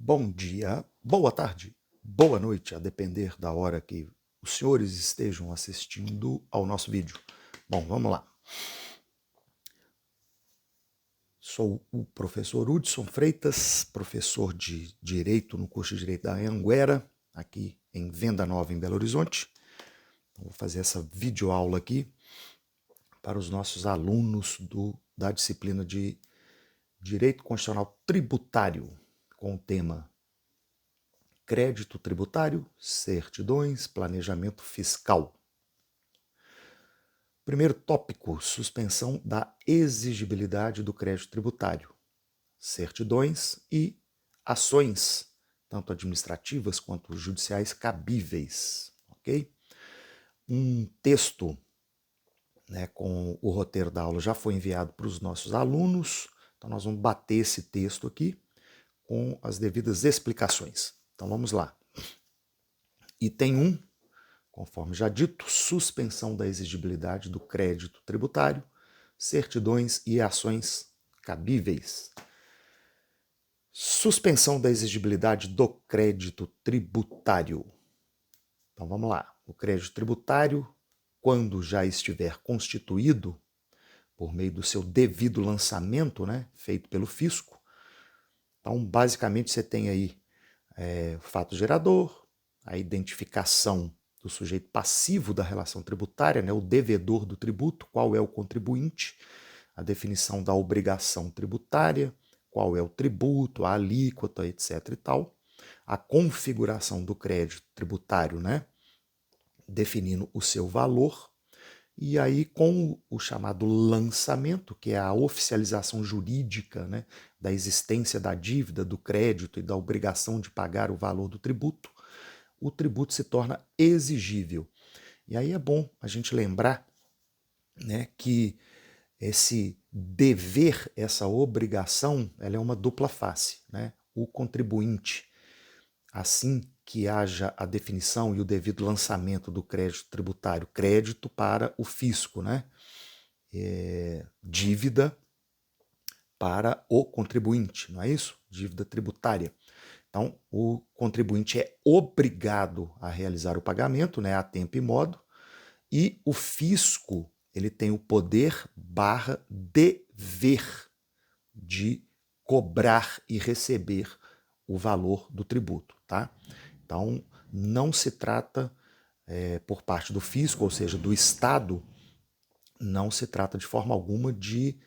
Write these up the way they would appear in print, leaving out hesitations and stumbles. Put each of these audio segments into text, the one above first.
Bom dia, boa tarde, boa noite, a depender da hora que os senhores estejam assistindo ao nosso vídeo. Bom, vamos lá. Sou o professor Hudson Freitas, professor de Direito no curso de Direito da Anhanguera, aqui em Venda Nova, em Belo Horizonte. Vou fazer essa videoaula aqui para os nossos alunos da disciplina de Direito Constitucional Tributário, com o tema Crédito tributário, certidões, planejamento fiscal. Primeiro tópico, suspensão da exigibilidade do crédito tributário, certidões e ações, tanto administrativas quanto judiciais cabíveis, ok? Um texto, com o roteiro da aula já foi enviado para os nossos alunos, então nós vamos bater esse texto aqui com as devidas explicações. Então vamos lá. Item 1, conforme já dito, suspensão da exigibilidade do crédito tributário, certidões e ações cabíveis. Suspensão da exigibilidade do crédito tributário. Então vamos lá. O crédito tributário, quando já estiver constituído, por meio do seu devido lançamento, feito pelo fisco, então basicamente você tem aí o fato gerador, a identificação do sujeito passivo da relação tributária, o devedor do tributo, qual é o contribuinte, a definição da obrigação tributária, qual é o tributo, a alíquota, etc. e tal, a configuração do crédito tributário, definindo o seu valor, e aí com o chamado lançamento, que é a oficialização jurídica, da existência da dívida, do crédito e da obrigação de pagar o valor do tributo, o tributo se torna exigível. E aí é bom a gente lembrar, que esse dever, essa obrigação, ela é uma dupla face. O contribuinte, assim que haja a definição e o devido lançamento do crédito tributário, crédito para o fisco, dívida para o contribuinte, não é isso? Dívida tributária. Então, o contribuinte é obrigado a realizar o pagamento, a tempo e modo, e o fisco, ele tem o poder / dever de cobrar e receber o valor do tributo, tá? Então, não se trata, por parte do fisco, ou seja, do Estado, não se trata de forma alguma de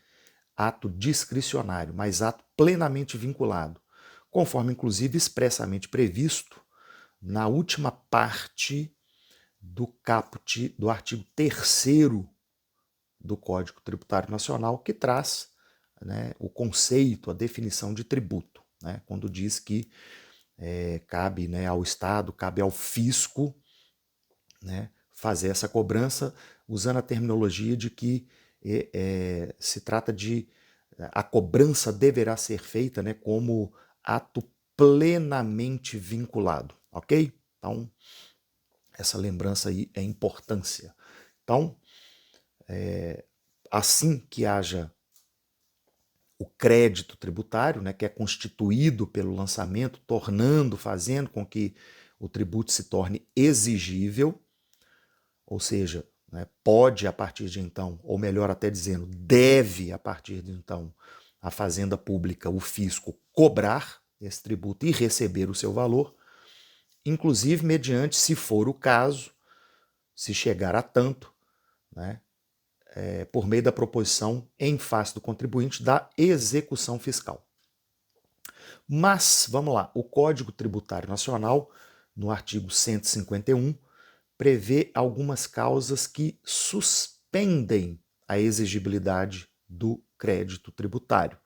ato discricionário, mas ato plenamente vinculado, conforme inclusive expressamente previsto na última parte do caput do artigo 3º do Código Tributário Nacional, que traz o conceito, a definição de tributo, quando diz que cabe ao Estado, cabe ao fisco fazer essa cobrança, usando a terminologia de que se trata de a cobrança deverá ser feita como ato plenamente vinculado, ok? Então, essa lembrança aí é importância. Então, assim que haja o crédito tributário, que é constituído pelo lançamento, fazendo com que o tributo se torne exigível, ou seja, pode a partir de então, ou melhor até dizendo, deve a partir de então, a Fazenda Pública, o fisco, cobrar esse tributo e receber o seu valor, inclusive mediante, se for o caso, se chegar a tanto, por meio da proposição em face do contribuinte da execução fiscal. Mas, vamos lá, o Código Tributário Nacional, no artigo 151, prevê algumas causas que suspendem a exigibilidade do crédito tributário.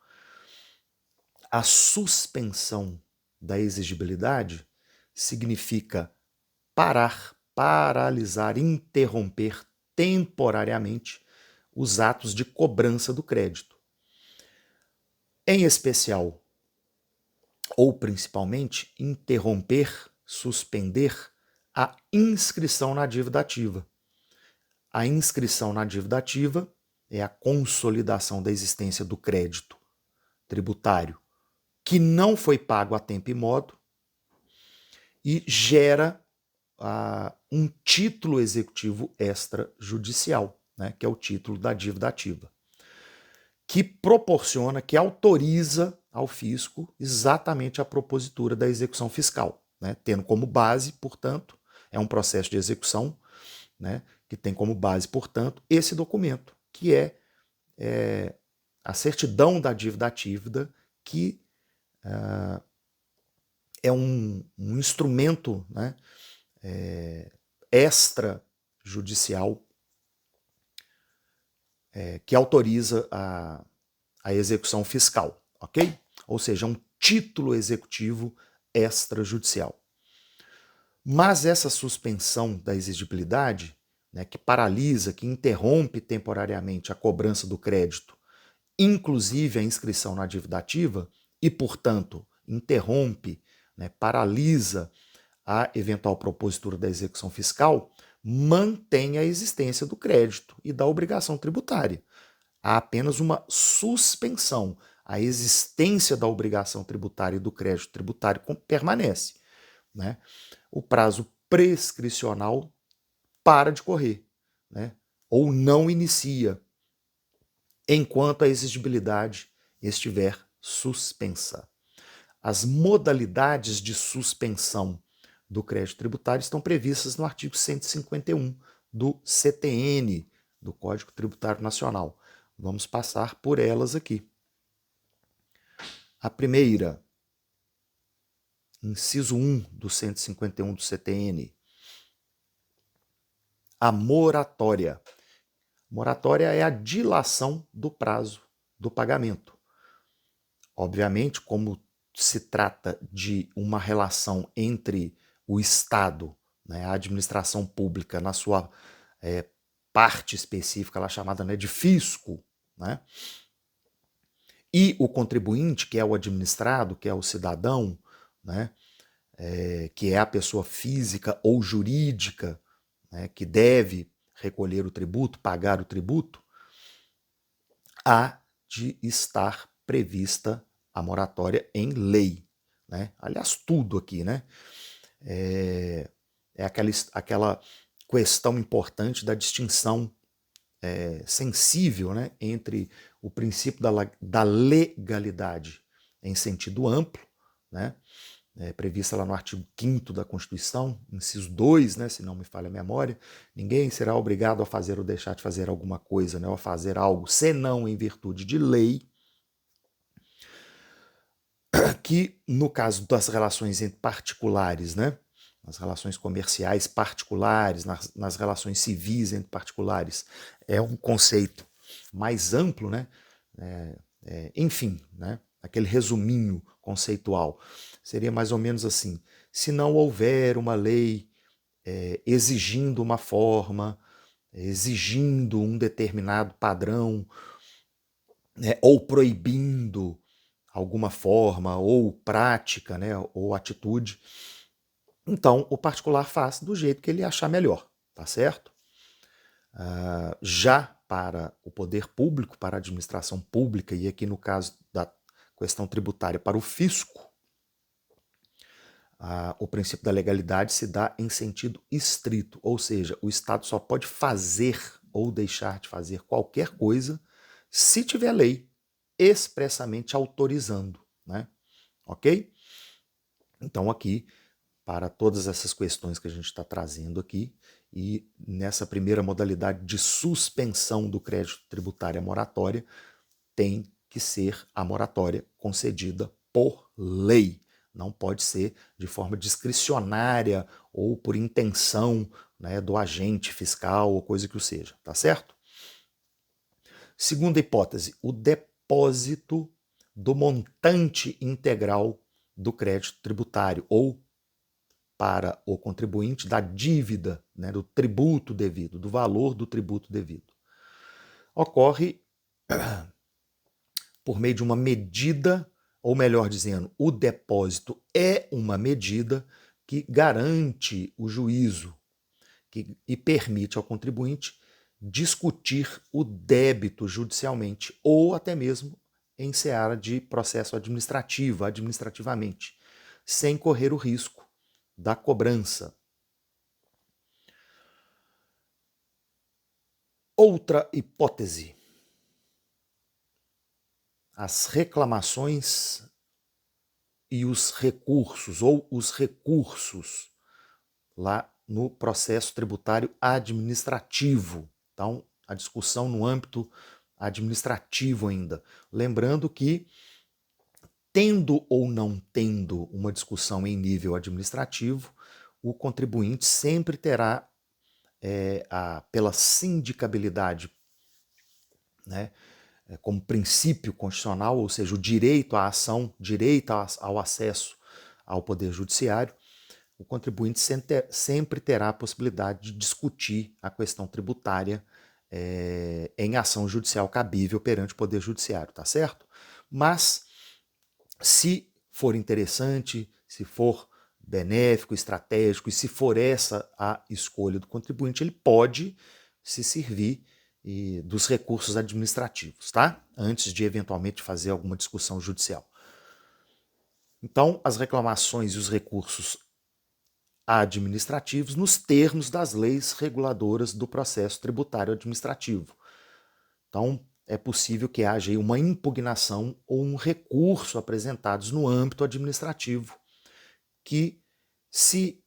A suspensão da exigibilidade significa paralisar, interromper temporariamente os atos de cobrança do crédito. Em especial, ou principalmente, interromper, suspender a inscrição na dívida ativa. A inscrição na dívida ativa é a consolidação da existência do crédito tributário que não foi pago a tempo e modo e gera um título executivo extrajudicial, né, que é o título da dívida ativa, que proporciona, que autoriza ao fisco exatamente a propositura da execução fiscal, né, tendo como base, portanto, é um processo de execução, né, que tem como base, portanto, esse documento, que é a certidão da dívida ativa, que é um instrumento, né, extrajudicial que autoriza a execução fiscal, ok? Ou seja, um título executivo extrajudicial. Mas essa suspensão da exigibilidade, né, que paralisa, que interrompe temporariamente a cobrança do crédito, inclusive a inscrição na dívida ativa, e, portanto, interrompe, né, paralisa a eventual propositura da execução fiscal, mantém a existência do crédito e da obrigação tributária. Há apenas uma suspensão. A existência da obrigação tributária e do crédito tributário permanece, né? O prazo prescricional para de correr, né? Ou não inicia, enquanto a exigibilidade estiver suspensa. As modalidades de suspensão do crédito tributário estão previstas no artigo 151 do CTN, do Código Tributário Nacional. Vamos passar por elas aqui. A primeira, inciso 1 do 151 do CTN, a moratória. Moratória é a dilação do prazo do pagamento. Obviamente, como se trata de uma relação entre o Estado, né, a administração pública, na sua parte específica, ela é chamada, né, de fisco, né, e o contribuinte, que é o administrado, que é o cidadão, né, que é a pessoa física ou jurídica, né, que deve recolher o tributo, pagar o tributo, há de estar prevista a moratória em lei, né? Aliás, tudo aqui, né? É aquela questão importante da distinção sensível, né, entre o princípio da legalidade em sentido amplo, né, prevista lá no artigo 5º da Constituição, inciso 2, né, se não me falha a memória, ninguém será obrigado a fazer ou deixar de fazer alguma coisa, né, ou a fazer algo, senão em virtude de lei, que no caso das relações entre particulares, né, nas relações comerciais particulares, nas relações civis entre particulares, é um conceito mais amplo, né, enfim, né, aquele resuminho conceitual seria mais ou menos assim: se não houver uma lei exigindo uma forma, exigindo um determinado padrão, né, ou proibindo alguma forma ou prática, né, ou atitude, então o particular faz do jeito que ele achar melhor, tá certo? Já para o poder público, para a administração pública, e aqui no caso da questão tributária para o fisco, o princípio da legalidade se dá em sentido estrito, ou seja, o Estado só pode fazer ou deixar de fazer qualquer coisa se tiver lei expressamente autorizando, né? Ok? Então aqui, para todas essas questões que a gente está trazendo aqui, e nessa primeira modalidade de suspensão do crédito tributário à moratória, tem que ser a moratória concedida por lei. Não pode ser de forma discricionária ou por intenção, né, do agente fiscal ou coisa que o seja, tá certo? Segunda hipótese, o depósito do montante integral do crédito tributário ou para o contribuinte da dívida, né, do tributo devido, do valor do tributo devido. Ocorre por meio de uma medida, ou melhor dizendo, o depósito é uma medida que garante o juízo e permite ao contribuinte discutir o débito judicialmente ou até mesmo em seara de processo administrativo, administrativamente, sem correr o risco da cobrança. Outra hipótese: as reclamações e os recursos, ou os recursos, lá no processo tributário administrativo. Então, a discussão no âmbito administrativo ainda. Lembrando que, tendo ou não tendo uma discussão em nível administrativo, o contribuinte sempre terá, pela sindicabilidade, né, como princípio constitucional, ou seja, o direito à ação, direito ao acesso ao Poder Judiciário, o contribuinte sempre terá a possibilidade de discutir a questão tributária em ação judicial cabível perante o Poder Judiciário, tá certo? Mas, se for interessante, se for benéfico, estratégico, e se for essa a escolha do contribuinte, ele pode se servir dos recursos administrativos, tá? Antes de eventualmente fazer alguma discussão judicial. Então, as reclamações e os recursos administrativos nos termos das leis reguladoras do processo tributário administrativo. Então, é possível que haja aí uma impugnação ou um recurso apresentados no âmbito administrativo que, se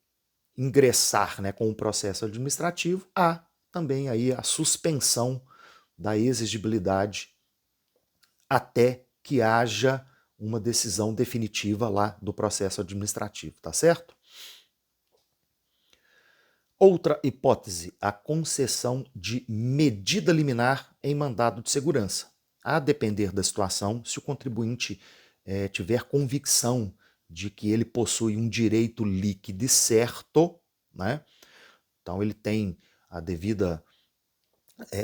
ingressar, né, com o processo administrativo, há também aí a suspensão da exigibilidade até que haja uma decisão definitiva lá do processo administrativo, tá certo? Outra hipótese, a concessão de medida liminar em mandado de segurança. A depender da situação, se o contribuinte tiver convicção de que ele possui um direito líquido e certo, né? Então ele tem a devida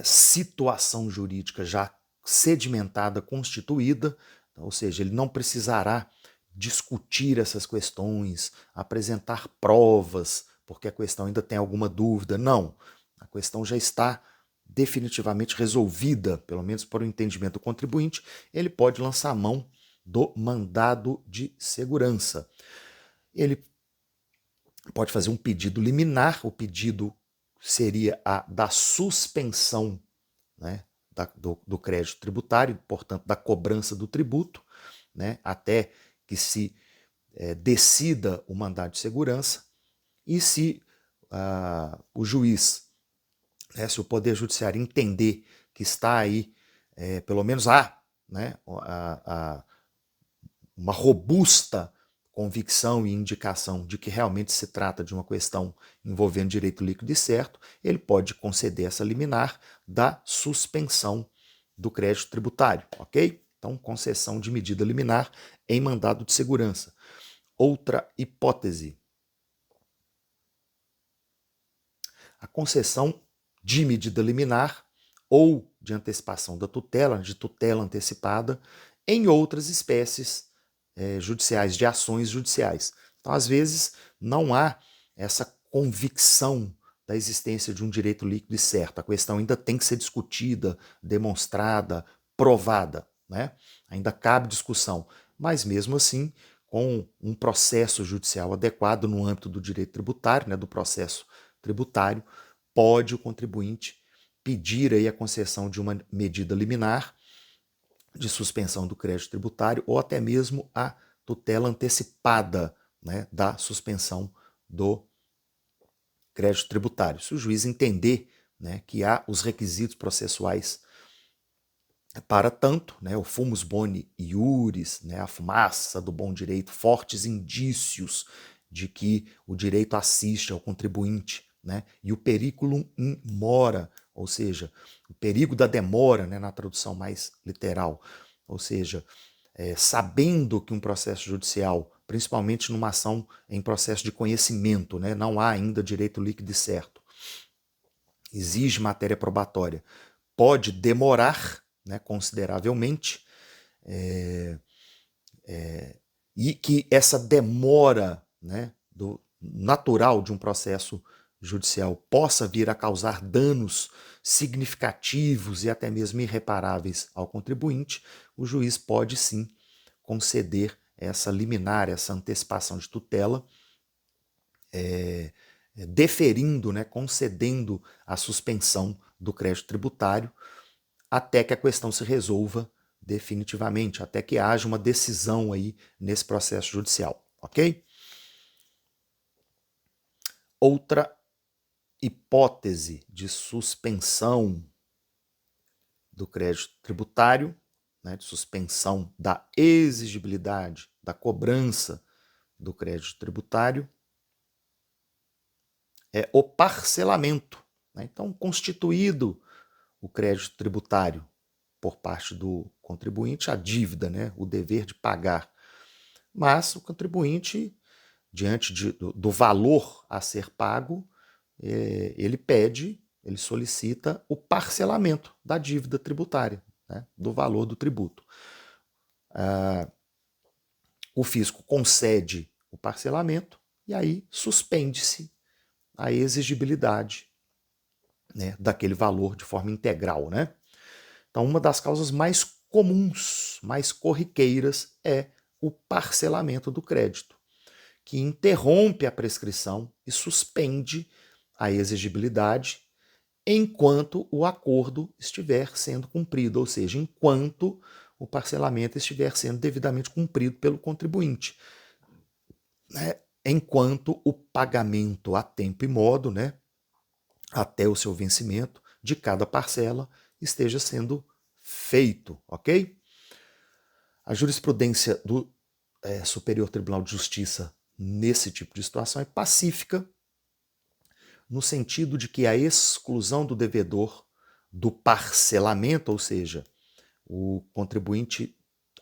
situação jurídica já sedimentada, constituída, ou seja, ele não precisará discutir essas questões, apresentar provas, porque a questão ainda tem alguma dúvida. Não, a questão já está definitivamente resolvida, pelo menos para o entendimento do contribuinte, ele pode lançar a mão do mandado de segurança. Ele pode fazer um pedido liminar, o pedido seria a da suspensão, né, do crédito tributário, portanto, da cobrança do tributo, né, até que se decida o mandado de segurança. E se o juiz, se o Poder Judiciário entender que está aí, pelo menos né, uma robusta convicção e indicação de que realmente se trata de uma questão envolvendo direito líquido e certo, ele pode conceder essa liminar da suspensão do crédito tributário, ok? Então, concessão de medida liminar em mandado de segurança. Outra hipótese, a concessão de medida liminar ou de antecipação da tutela, de tutela antecipada, em outras espécies judiciais, de ações judiciais. Então, às vezes, não há essa convicção da existência de um direito líquido e certo. A questão ainda tem que ser discutida, demonstrada, provada, né? Ainda cabe discussão. Mas, mesmo assim, com um processo judicial adequado no âmbito do direito tributário, né, do processo tributário, pode o contribuinte pedir aí a concessão de uma medida liminar de suspensão do crédito tributário ou até mesmo a tutela antecipada, né, da suspensão do crédito tributário. Se o juiz entender, né, que há os requisitos processuais para tanto, né, o fumus boni iuris, né, a fumaça do bom direito, fortes indícios de que o direito assiste ao contribuinte, né, e o periculum in mora, ou seja, o perigo da demora, né, na tradução mais literal, ou seja, sabendo que um processo judicial, principalmente numa ação em processo de conhecimento, né, não há ainda direito líquido e certo, exige matéria probatória, pode demorar, né, consideravelmente, e que essa demora, né, natural de um processo judicial possa vir a causar danos significativos e até mesmo irreparáveis ao contribuinte, o juiz pode sim conceder essa liminar, essa antecipação de tutela, deferindo, né, concedendo a suspensão do crédito tributário até que a questão se resolva definitivamente, até que haja uma decisão aí nesse processo judicial, ok? Outra hipótese de suspensão do crédito tributário, né, de suspensão da exigibilidade, da cobrança do crédito tributário, é o parcelamento, né? Então, constituído o crédito tributário por parte do contribuinte, a dívida, né, o dever de pagar. Mas o contribuinte, diante do valor a ser pago, ele solicita o parcelamento da dívida tributária, né, do valor do tributo. O fisco concede o parcelamento e aí suspende-se a exigibilidade, né, daquele valor de forma integral, né? Então, uma das causas mais comuns, mais corriqueiras, é o parcelamento do crédito, que interrompe a prescrição e suspende a exigibilidade enquanto o acordo estiver sendo cumprido, ou seja, enquanto o parcelamento estiver sendo devidamente cumprido pelo contribuinte, né? Enquanto o pagamento a tempo e modo, né, até o seu vencimento de cada parcela esteja sendo feito, ok? A jurisprudência do Superior Tribunal de Justiça nesse tipo de situação é pacífica, no sentido de que a exclusão do devedor do parcelamento, ou seja, o contribuinte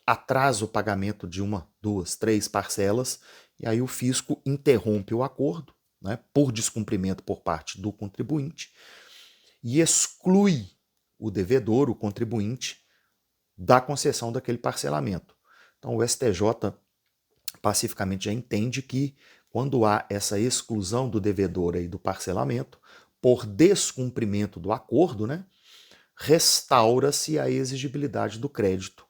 atrasa o pagamento de uma, duas, três parcelas, e aí o fisco interrompe o acordo, né, por descumprimento por parte do contribuinte, e exclui o devedor, o contribuinte, da concessão daquele parcelamento. Então o STJ pacificamente já entende que quando há essa exclusão do devedor aí do parcelamento, por descumprimento do acordo, né, restaura-se a exigibilidade do crédito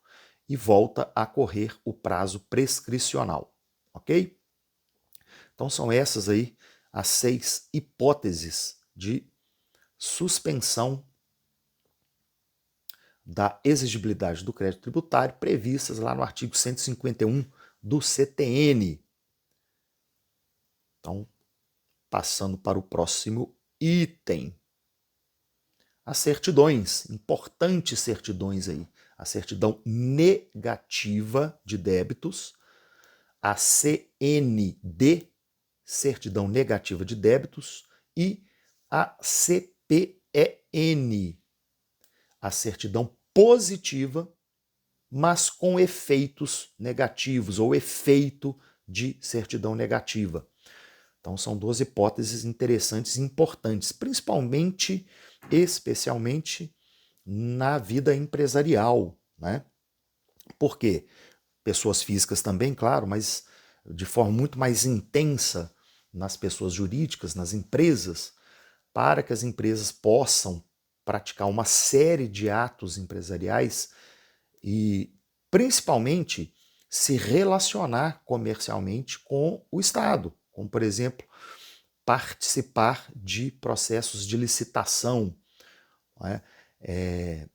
e volta a correr o prazo prescricional, ok? Então são essas aí as 6 hipóteses de suspensão da exigibilidade do crédito tributário previstas lá no artigo 151 do CTN. Então, passando para o próximo item. As certidões, importantes certidões aí. A certidão negativa de débitos, a CND, certidão negativa de débitos, e a CPEN, a certidão positiva, mas com efeitos negativos, ou efeito de certidão negativa. Então são 2 hipóteses interessantes e importantes, principalmente, especialmente na vida empresarial, né? Por quê? Pessoas físicas também, claro, mas de forma muito mais intensa nas pessoas jurídicas, nas empresas, para que as empresas possam praticar uma série de atos empresariais e, principalmente, se relacionar comercialmente com o Estado, como, por exemplo, participar de processos de licitação. Né? É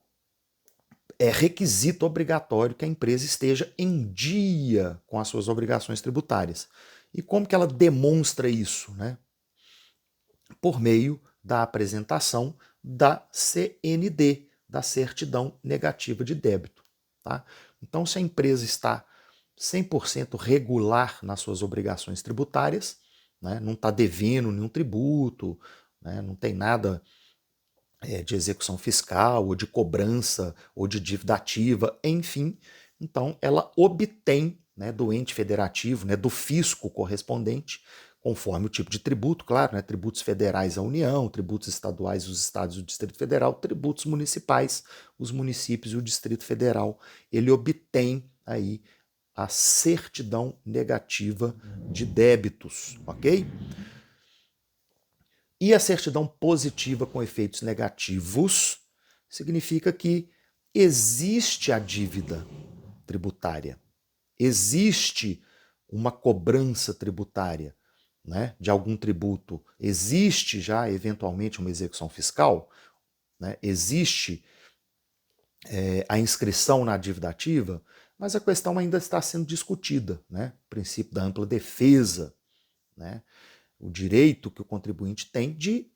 requisito obrigatório que a empresa esteja em dia com as suas obrigações tributárias. E como que ela demonstra isso? Né? Por meio da apresentação da CND, da Certidão Negativa de Débito. Tá? Então, se a empresa está 100% regular nas suas obrigações tributárias, né, não está devendo nenhum tributo, né, não tem nada de execução fiscal, ou de cobrança, ou de dívida ativa, enfim, então ela obtém, né, do ente federativo, né, do fisco correspondente, conforme o tipo de tributo, claro, né, tributos federais à União, tributos estaduais os estados e o Distrito Federal, tributos municipais, os municípios e o Distrito Federal. Ele obtém aí a certidão negativa de débitos, ok? E a certidão positiva com efeitos negativos significa que existe a dívida tributária, existe uma cobrança tributária, né, de algum tributo, existe já eventualmente uma execução fiscal, né, existe a inscrição na dívida ativa, mas a questão ainda está sendo discutida, né, o princípio da ampla defesa, né, o direito que o contribuinte tem de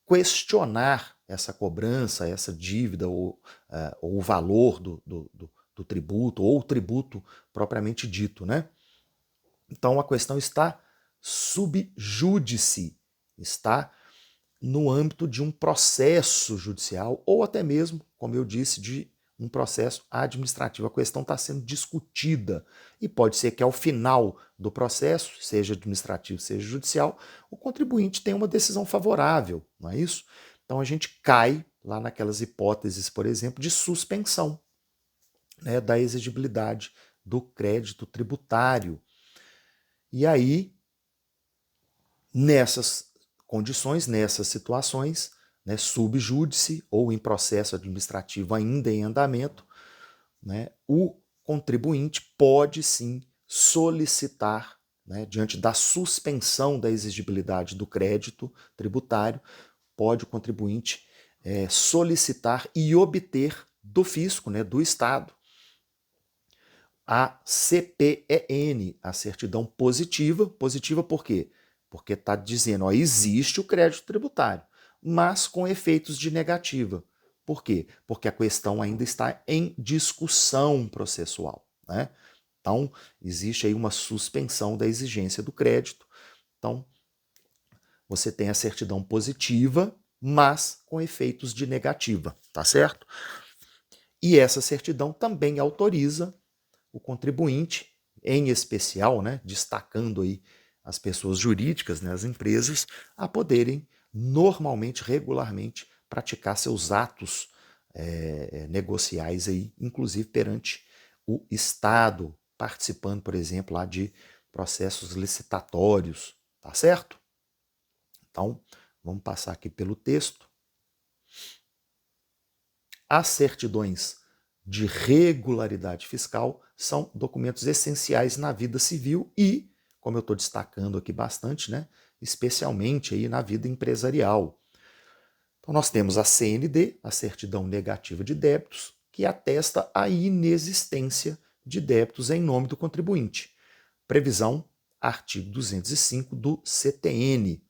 questionar essa cobrança, essa dívida, ou o valor do tributo, ou o tributo propriamente dito, né? Então a questão está sub júdice, está no âmbito de um processo judicial, ou até mesmo, como eu disse, de um processo administrativo. A questão está sendo discutida e pode ser que ao final do processo, seja administrativo, seja judicial, o contribuinte tenha uma decisão favorável, não é isso? Então a gente cai lá naquelas hipóteses, por exemplo, de suspensão, né, da exigibilidade do crédito tributário. E aí, nessas condições, nessas situações, né, sub júdice ou em processo administrativo ainda em andamento, né, o contribuinte pode sim solicitar, né, diante da suspensão da exigibilidade do crédito tributário, pode o contribuinte solicitar e obter do fisco, né, do Estado, a CPEN, a certidão positiva. Positiva por quê? Porque está dizendo, ó, existe o crédito tributário, mas com efeitos de negativa. Por quê? Porque a questão ainda está em discussão processual, né? Então, existe aí uma suspensão da exigência do crédito. Então, você tem a certidão positiva, mas com efeitos de negativa, tá certo? E essa certidão também autoriza o contribuinte, em especial, né, destacando aí as pessoas jurídicas, né, as empresas, a poderem normalmente, regularmente, praticar seus atos negociais aí, inclusive perante o Estado, participando, por exemplo, lá de processos licitatórios, tá certo? Então, vamos passar aqui pelo texto. As certidões de regularidade fiscal são documentos essenciais na vida civil e, como eu estou destacando aqui bastante, né, especialmente aí na vida empresarial. Então nós temos a CND, a certidão negativa de débitos, que atesta a inexistência de débitos em nome do contribuinte. Previsão, artigo 205 do CTN.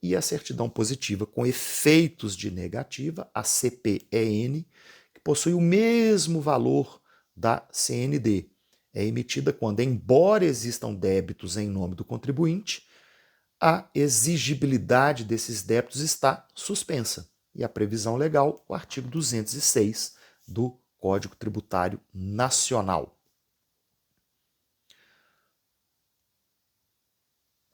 E a certidão positiva com efeitos de negativa, a CPEN, que possui o mesmo valor da CND. É emitida quando, embora existam débitos em nome do contribuinte, a exigibilidade desses débitos está suspensa. E a previsão legal, o artigo 206 do Código Tributário Nacional.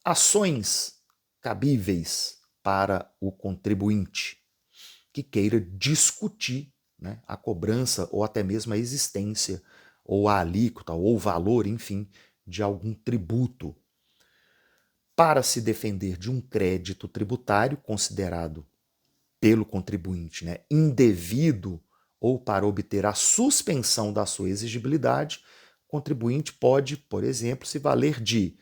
Ações cabíveis para o contribuinte que queira discutir, né, a cobrança ou até mesmo a existência ou a alíquota ou o valor, enfim, de algum tributo. Para se defender de um crédito tributário considerado pelo contribuinte, né, indevido, ou para obter a suspensão da sua exigibilidade, o contribuinte pode, por exemplo, se valer de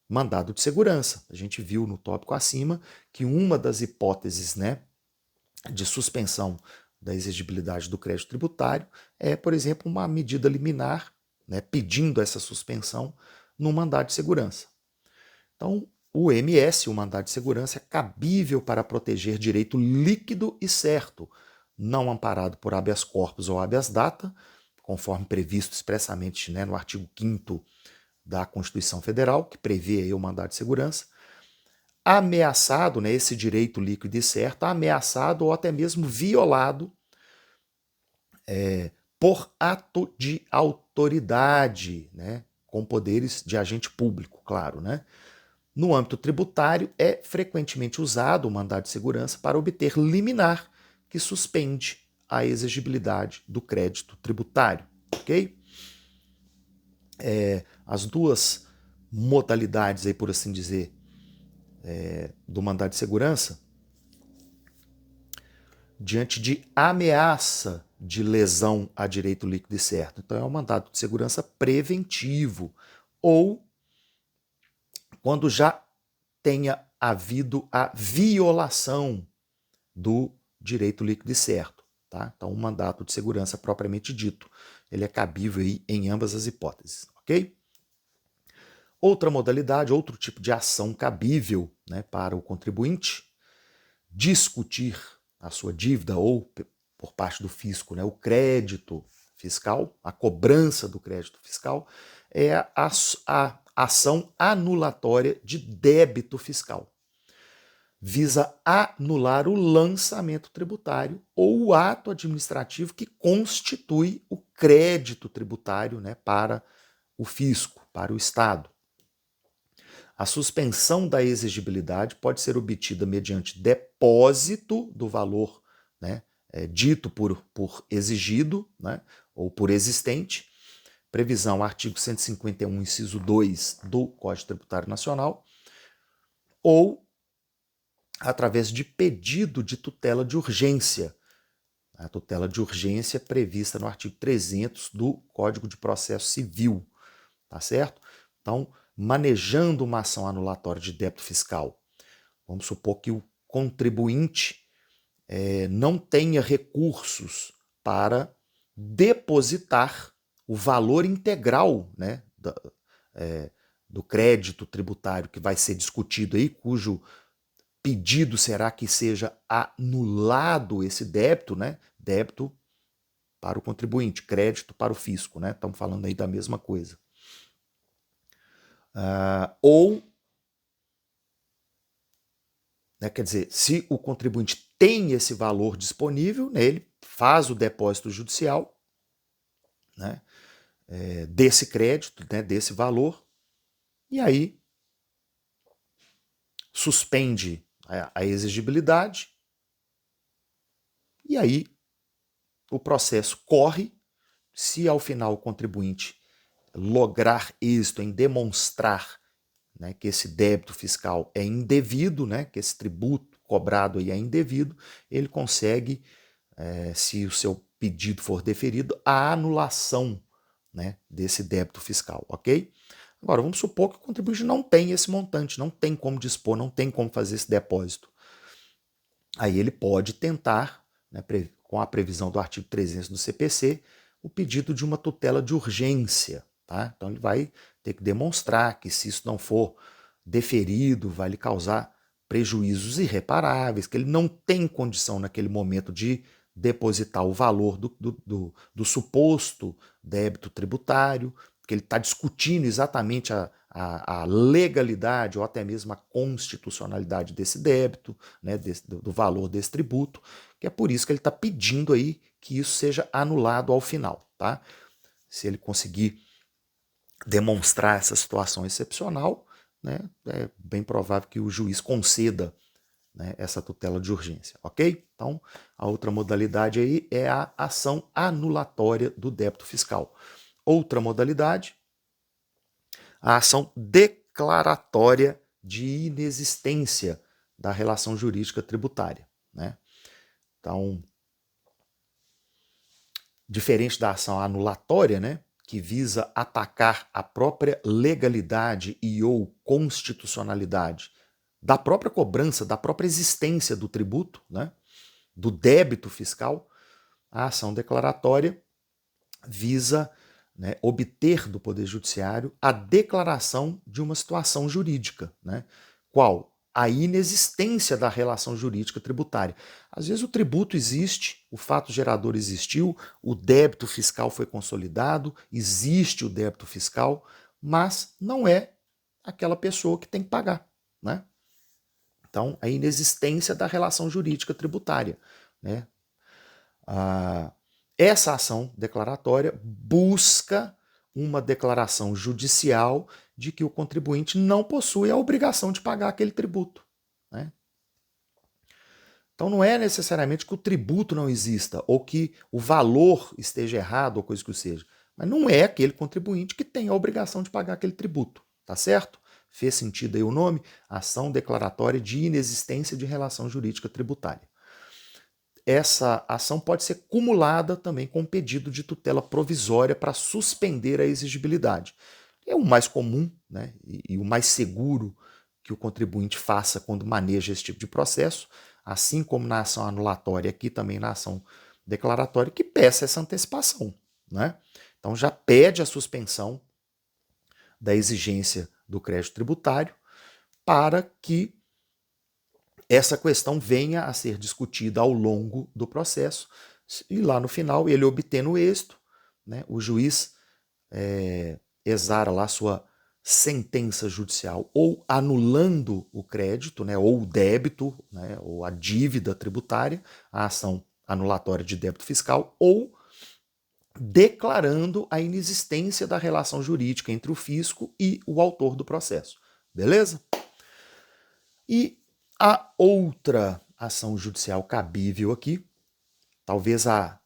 mandado de segurança. A gente viu no tópico acima que uma das hipóteses, né, de suspensão da exigibilidade do crédito tributário é, por exemplo, uma medida liminar, né, pedindo essa suspensão no mandado de segurança. Então, o MS, o mandado de segurança, é cabível para proteger direito líquido e certo, não amparado por habeas corpus ou habeas data, conforme previsto expressamente, né, no artigo 5º da Constituição Federal, que prevê aí o mandado de segurança, ameaçado, né, esse direito líquido e certo, ameaçado ou até mesmo violado por ato de autoridade, né, com poderes de agente público, claro, né? No âmbito tributário, é frequentemente usado o mandado de segurança para obter liminar que suspende a exigibilidade do crédito tributário, ok? As duas modalidades, aí, por assim dizer, do mandado de segurança, diante de ameaça de lesão a direito líquido e certo. Então é um mandado de segurança preventivo, ou quando já tenha havido a violação do direito líquido e certo. Tá? Então, um mandato de segurança propriamente dito, ele é cabível aí em ambas as hipóteses, ok? Outra modalidade, outro tipo de ação cabível, né, para o contribuinte discutir a sua dívida ou, por parte do fisco, né, o crédito fiscal, a cobrança do crédito fiscal, é a ação anulatória de débito fiscal. Visa anular o lançamento tributário ou o ato administrativo que constitui o crédito tributário, né, para o fisco, para o Estado. A suspensão da exigibilidade pode ser obtida mediante depósito do valor, né, dito por exigido, né, ou por existente, previsão artigo 151, inciso 2 do Código Tributário Nacional, ou através de pedido de tutela de urgência. A tutela de urgência é prevista no artigo 300 do Código de Processo Civil, tá certo? Então, manejando uma ação anulatória de débito fiscal, vamos supor que o contribuinte não tenha recursos para depositar o valor integral, né, do crédito tributário que vai ser discutido aí, cujo pedido será que seja anulado esse débito, né? Débito para o contribuinte, crédito para o fisco, né? Estamos falando aí da mesma coisa. Ou, né, quer dizer, se o contribuinte tem esse valor disponível, né, ele faz o depósito judicial, né, desse crédito, né, desse valor, e aí suspende a exigibilidade, e aí o processo corre. Se ao final o contribuinte lograr êxito em demonstrar, né, que esse débito fiscal é indevido, né, que esse tributo cobrado aí é indevido, ele consegue, se o seu pedido for deferido, a anulação, né, desse débito fiscal, ok? Agora, vamos supor que o contribuinte não tem esse montante, não tem como dispor, não tem como fazer esse depósito. Aí ele pode tentar, né, com a previsão do artigo 300 do CPC, o pedido de uma tutela de urgência. Tá? Então ele vai ter que demonstrar que, se isso não for deferido, vai lhe causar prejuízos irreparáveis, que ele não tem condição naquele momento de depositar o valor do suposto débito tributário, que ele está discutindo exatamente a legalidade ou até mesmo a constitucionalidade desse débito, né, do valor desse tributo, que é por isso que ele está pedindo aí que isso seja anulado ao final. Tá? Se ele conseguir demonstrar essa situação excepcional, né, é bem provável que o juiz conceda, né, essa tutela de urgência, ok? Então, a outra modalidade aí é a ação anulatória do débito fiscal. Outra modalidade, a ação declaratória de inexistência da relação jurídica tributária, né? Então, diferente da ação anulatória, né, que visa atacar a própria legalidade e ou constitucionalidade da própria cobrança, da própria existência do tributo, né, do débito fiscal, a ação declaratória visa, né, obter do Poder Judiciário a declaração de uma situação jurídica. Né? Qual? A inexistência da relação jurídica tributária. Às vezes o tributo existe, o fato gerador existiu, o débito fiscal foi consolidado, existe o débito fiscal, mas não é aquela pessoa que tem que pagar. Né? Então, a inexistência da relação jurídica tributária. Né? Essa ação declaratória busca uma declaração judicial de que o contribuinte não possui a obrigação de pagar aquele tributo. Né? Então não é necessariamente que o tributo não exista ou que o valor esteja errado ou coisa que seja, mas não é aquele contribuinte que tem a obrigação de pagar aquele tributo, tá certo? Fez sentido aí o nome? Ação declaratória de inexistência de relação jurídica tributária. essa ação pode ser cumulada também com pedido de tutela provisória para suspender a exigibilidade. É o mais comum, né, e o mais seguro que o contribuinte faça quando maneja esse tipo de processo, assim como na ação anulatória, aqui também na ação declaratória, que peça essa antecipação, né? Então já pede a suspensão da exigência do crédito tributário para que essa questão venha a ser discutida ao longo do processo e lá no final, ele obtendo êxito, né, o juiz exara lá sua sentença judicial ou anulando o crédito, né, ou o débito, né, ou a dívida tributária, a ação anulatória de débito fiscal, ou declarando a inexistência da relação jurídica entre o fisco e o autor do processo. Beleza? E a outra ação judicial cabível aqui, talvez a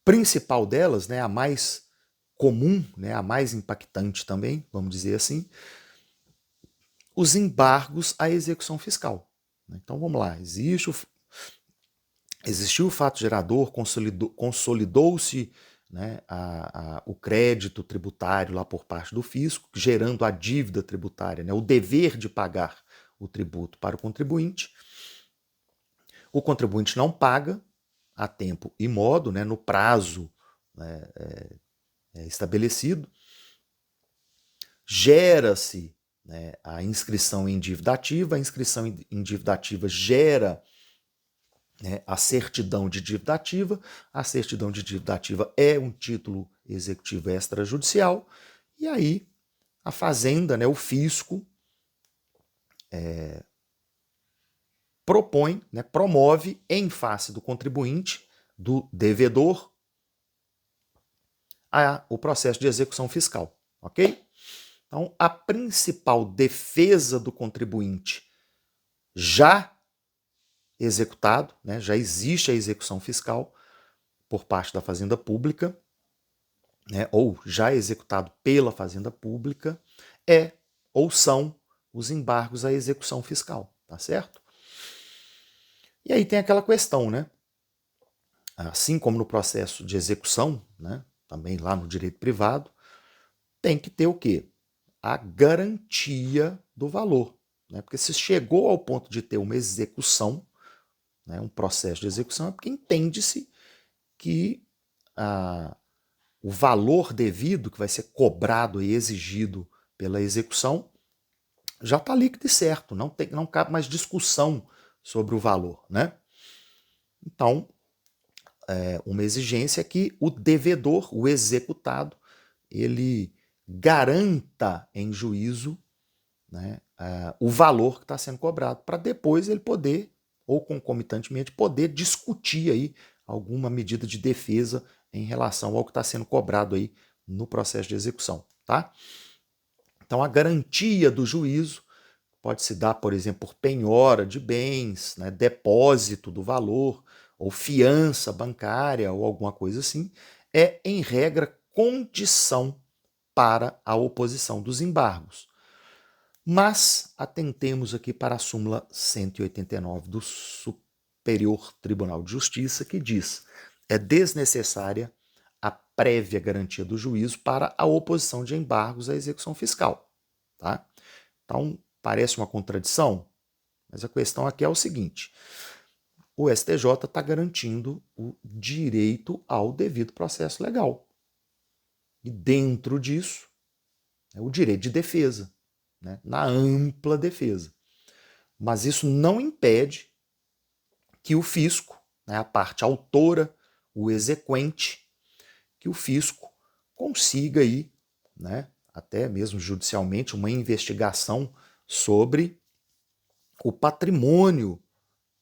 principal delas, né, a mais comum, né, a mais impactante também, vamos dizer assim, os embargos à execução fiscal. Então vamos lá, existiu o fato gerador, consolidou-se, né, o crédito tributário lá por parte do fisco, gerando a dívida tributária, né, o dever de pagar o tributo para o contribuinte. O contribuinte não paga a tempo e modo, né, no prazo, né, estabelecido. Gera-se, né, a inscrição em dívida ativa. A inscrição em dívida ativa gera, né, a certidão de dívida ativa. A certidão de dívida ativa é um título executivo extrajudicial. E aí a Fazenda, né, o fisco, propõe, né, promove em face do contribuinte, do devedor, o processo de execução fiscal, ok? Então, a principal defesa do contribuinte já executado, né, já existe a execução fiscal por parte da Fazenda Pública, né, ou já executado pela Fazenda Pública, ou são os embargos à execução fiscal, tá certo? E aí tem aquela questão, né? Assim como no processo de execução, né, também lá no direito privado, tem que ter o quê? A garantia do valor. Né? Porque se chegou ao ponto de ter uma execução, né, um processo de execução, é porque entende-se que o valor devido que vai ser cobrado e exigido pela execução já está líquido e certo, não cabe mais discussão sobre o valor. Né? Então, uma exigência é que o devedor, o executado, ele garanta em juízo, né, o valor que está sendo cobrado, para depois ele poder, ou concomitantemente, poder discutir aí alguma medida de defesa em relação ao que está sendo cobrado aí no processo de execução. Tá? Então a garantia do juízo pode se dar, por exemplo, por penhora de bens, né, depósito do valor, ou fiança bancária, ou alguma coisa assim, é, em regra, condição para a oposição dos embargos. Mas atentemos aqui para a súmula 189 do Superior Tribunal de Justiça, que diz: é desnecessária a prévia garantia do juízo para a oposição de embargos à execução fiscal. Tá? Então, parece uma contradição, mas a questão aqui é o seguinte: o STJ está garantindo o direito ao devido processo legal. E dentro disso, é o direito de defesa, né, na ampla defesa. Mas isso não impede que o fisco, né, a parte autora, o exequente, que o fisco consiga aí, né, até mesmo judicialmente, uma investigação sobre o patrimônio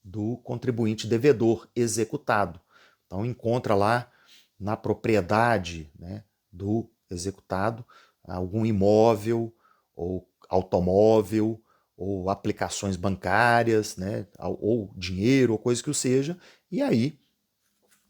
do contribuinte devedor executado. Então encontra lá na propriedade, né, do executado algum imóvel ou automóvel ou aplicações bancárias, né, ou dinheiro ou coisa que o seja, e aí,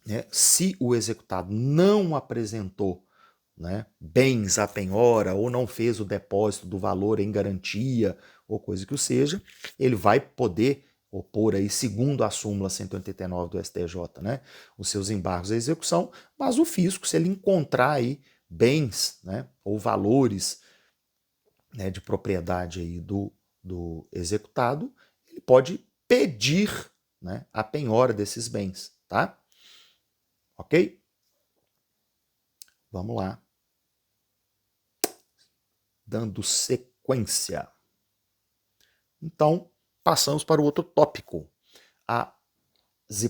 né, se o executado não apresentou, né, bens à penhora ou não fez o depósito do valor em garantia ou coisa que o seja, ele vai poder opor aí, segundo a súmula 189 do STJ, né, os seus embargos à execução, mas o fisco, se ele encontrar aí bens, né, ou valores, né, de propriedade aí do executado, ele pode pedir, né, a penhora desses bens, tá? Ok? Vamos lá. Dando sequência. Então, passamos para o outro tópico. As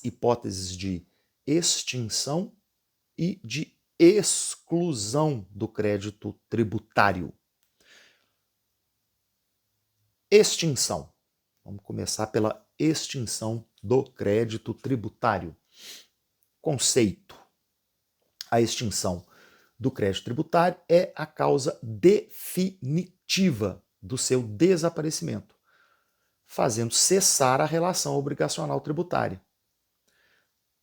hipóteses de extinção e de exclusão do crédito tributário. Extinção. Vamos começar pela extinção do crédito tributário. Conceito. A extinção do crédito tributário é a causa definitiva do seu desaparecimento, fazendo cessar a relação obrigacional tributária.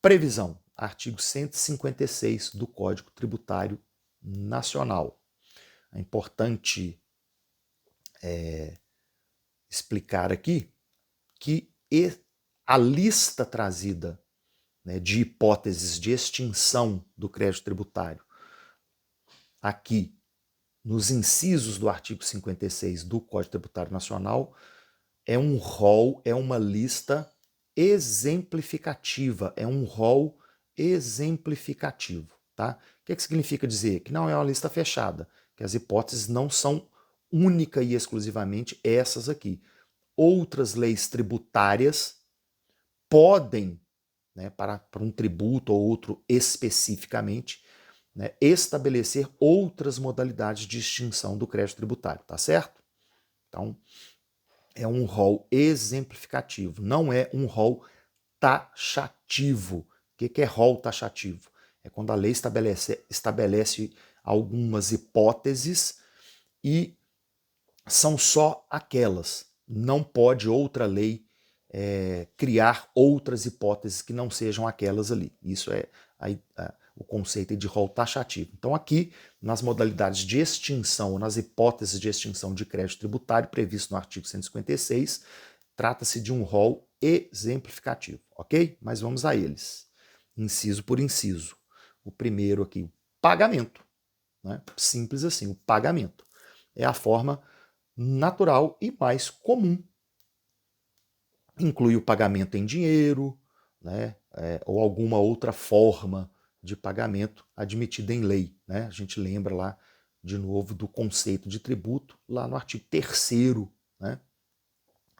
Previsão. Artigo 156 do Código Tributário Nacional. É importante explicar aqui que a lista trazida, né, de hipóteses de extinção do crédito tributário aqui nos incisos do artigo 56 do Código Tributário Nacional é um rol, é uma lista exemplificativa, é um rol exemplificativo, tá? O que significa dizer? Que não é uma lista fechada, que as hipóteses não são única e exclusivamente essas aqui. Outras leis tributárias podem, né, para um tributo ou outro especificamente, né, estabelecer outras modalidades de extinção do crédito tributário, tá certo? Então, é um rol exemplificativo, não é um rol taxativo. O que é rol taxativo? É quando a lei estabelece algumas hipóteses e são só aquelas. Não pode outra lei criar outras hipóteses que não sejam aquelas ali. Isso é o conceito de rol taxativo. Então aqui, nas modalidades de extinção, ou nas hipóteses de extinção de crédito tributário previsto no artigo 156, trata-se de um rol exemplificativo, ok? Mas vamos a eles, inciso por inciso. O primeiro aqui, o pagamento, né? Simples assim, o pagamento. É a forma natural e mais comum. Inclui o pagamento em dinheiro, né? Ou alguma outra forma de pagamento admitida em lei, né? A gente lembra lá, de novo, do conceito de tributo, lá no artigo 3º, né,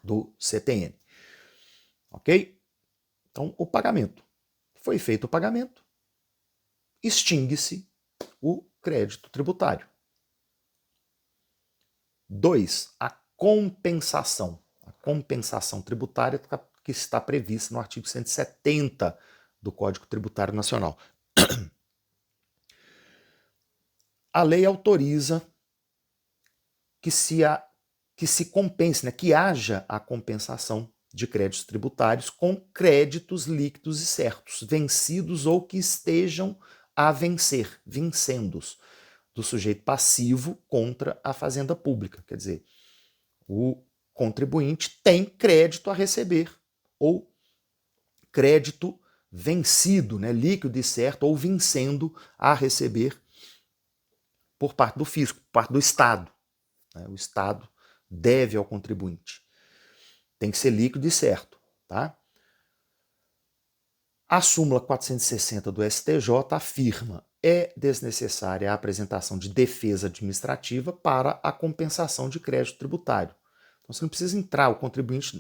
do CTN. Ok? Então, o pagamento. Foi feito o pagamento, extingue-se o crédito tributário. 2. A compensação. A compensação tributária que está prevista no artigo 170 do Código Tributário Nacional. A lei autoriza que se compense, né, que haja a compensação de créditos tributários com créditos líquidos e certos, vencidos ou que estejam a vencer, vincendos, do sujeito passivo contra a fazenda pública. Quer dizer, o contribuinte tem crédito a receber, ou crédito vencido, né, líquido e certo, ou vencendo a receber por parte do fisco, por parte do Estado. Né? O Estado deve ao contribuinte. Tem que ser líquido e certo. Tá? A súmula 460 do STJ afirma: é desnecessária a apresentação de defesa administrativa para a compensação de crédito tributário. Então você não precisa entrar, o contribuinte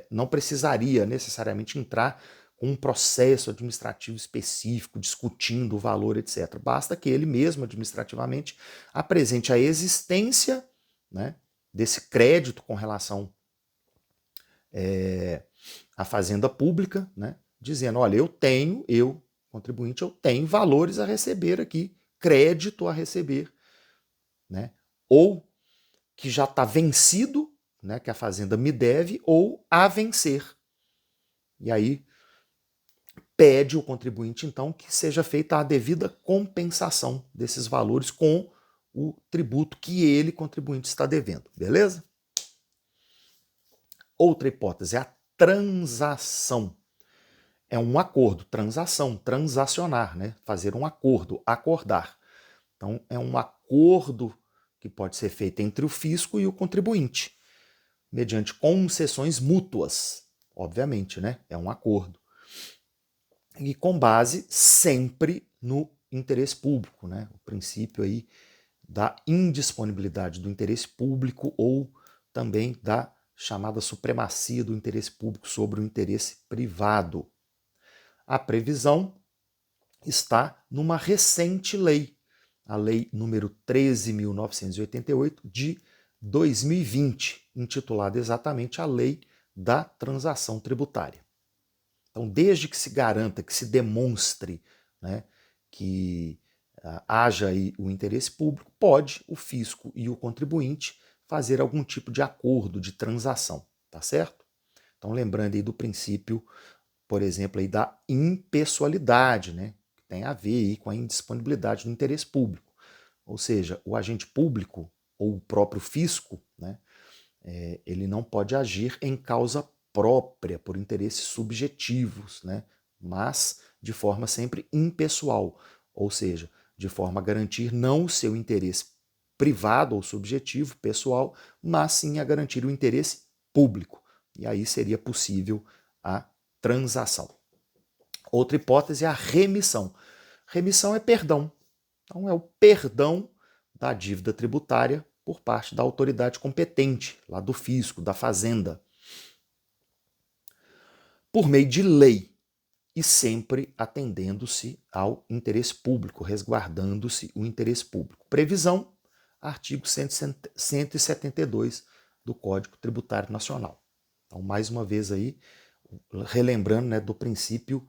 não precisaria necessariamente entrar com um processo administrativo específico, discutindo o valor, etc. Basta que ele mesmo, administrativamente, apresente a existência, né, desse crédito com relação à fazenda pública, né, dizendo, olha, contribuinte, eu tenho valores a receber aqui, crédito a receber, né, ou que já está vencido, né, que a fazenda me deve, ou a vencer. E aí pede o contribuinte, então, que seja feita a devida compensação desses valores com o tributo que ele, contribuinte, está devendo. Beleza? Outra hipótese é a transação. É um acordo, transação, transacionar, né? Fazer um acordo, acordar. Então, é um acordo que pode ser feito entre o fisco e o contribuinte, mediante concessões mútuas, obviamente, né? É um acordo. E com base sempre no interesse público, né? O princípio aí da indisponibilidade do interesse público ou também da chamada supremacia do interesse público sobre o interesse privado. A previsão está numa recente lei, a lei número 13.988 de 2020, intitulada exatamente a Lei da Transação Tributária. Então, desde que se garanta, que se demonstre, né, que haja aí o interesse público, pode o fisco e o contribuinte fazer algum tipo de acordo, de transação, tá certo? Então, lembrando aí do princípio, por exemplo, aí da impessoalidade, né, que tem a ver aí com a indisponibilidade do interesse público. Ou seja, o agente público ou o próprio fisco, né, ele não pode agir em causa própria, por interesses subjetivos, né, mas de forma sempre impessoal, ou seja, de forma a garantir não o seu interesse privado ou subjetivo, pessoal, mas sim a garantir o interesse público. E aí seria possível a transação. Outra hipótese é a remissão. Remissão é perdão. Então é o perdão da dívida tributária por parte da autoridade competente, lá do fisco, da fazenda, por meio de lei e sempre atendendo-se ao interesse público, resguardando-se o interesse público. Previsão, artigo 172 do Código Tributário Nacional. Então, mais uma vez aí, relembrando, né, do princípio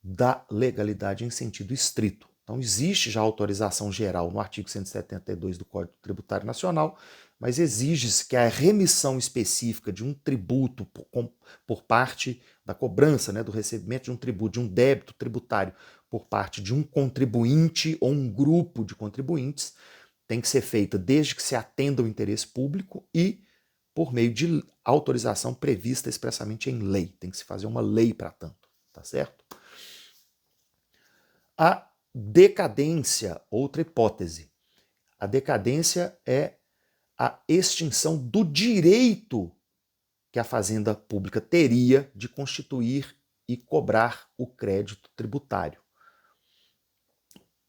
da legalidade em sentido estrito. Então, existe já autorização geral no artigo 172 do Código Tributário Nacional, mas exige-se que a remissão específica de um tributo por parte da cobrança, né, do recebimento de um tributo, de um débito tributário por parte de um contribuinte ou um grupo de contribuintes, tem que ser feita desde que se atenda ao interesse público e por meio de autorização prevista expressamente em lei. Tem que se fazer uma lei para tanto, tá certo? A decadência, outra hipótese. A decadência é a extinção do direito que a Fazenda Pública teria de constituir e cobrar o crédito tributário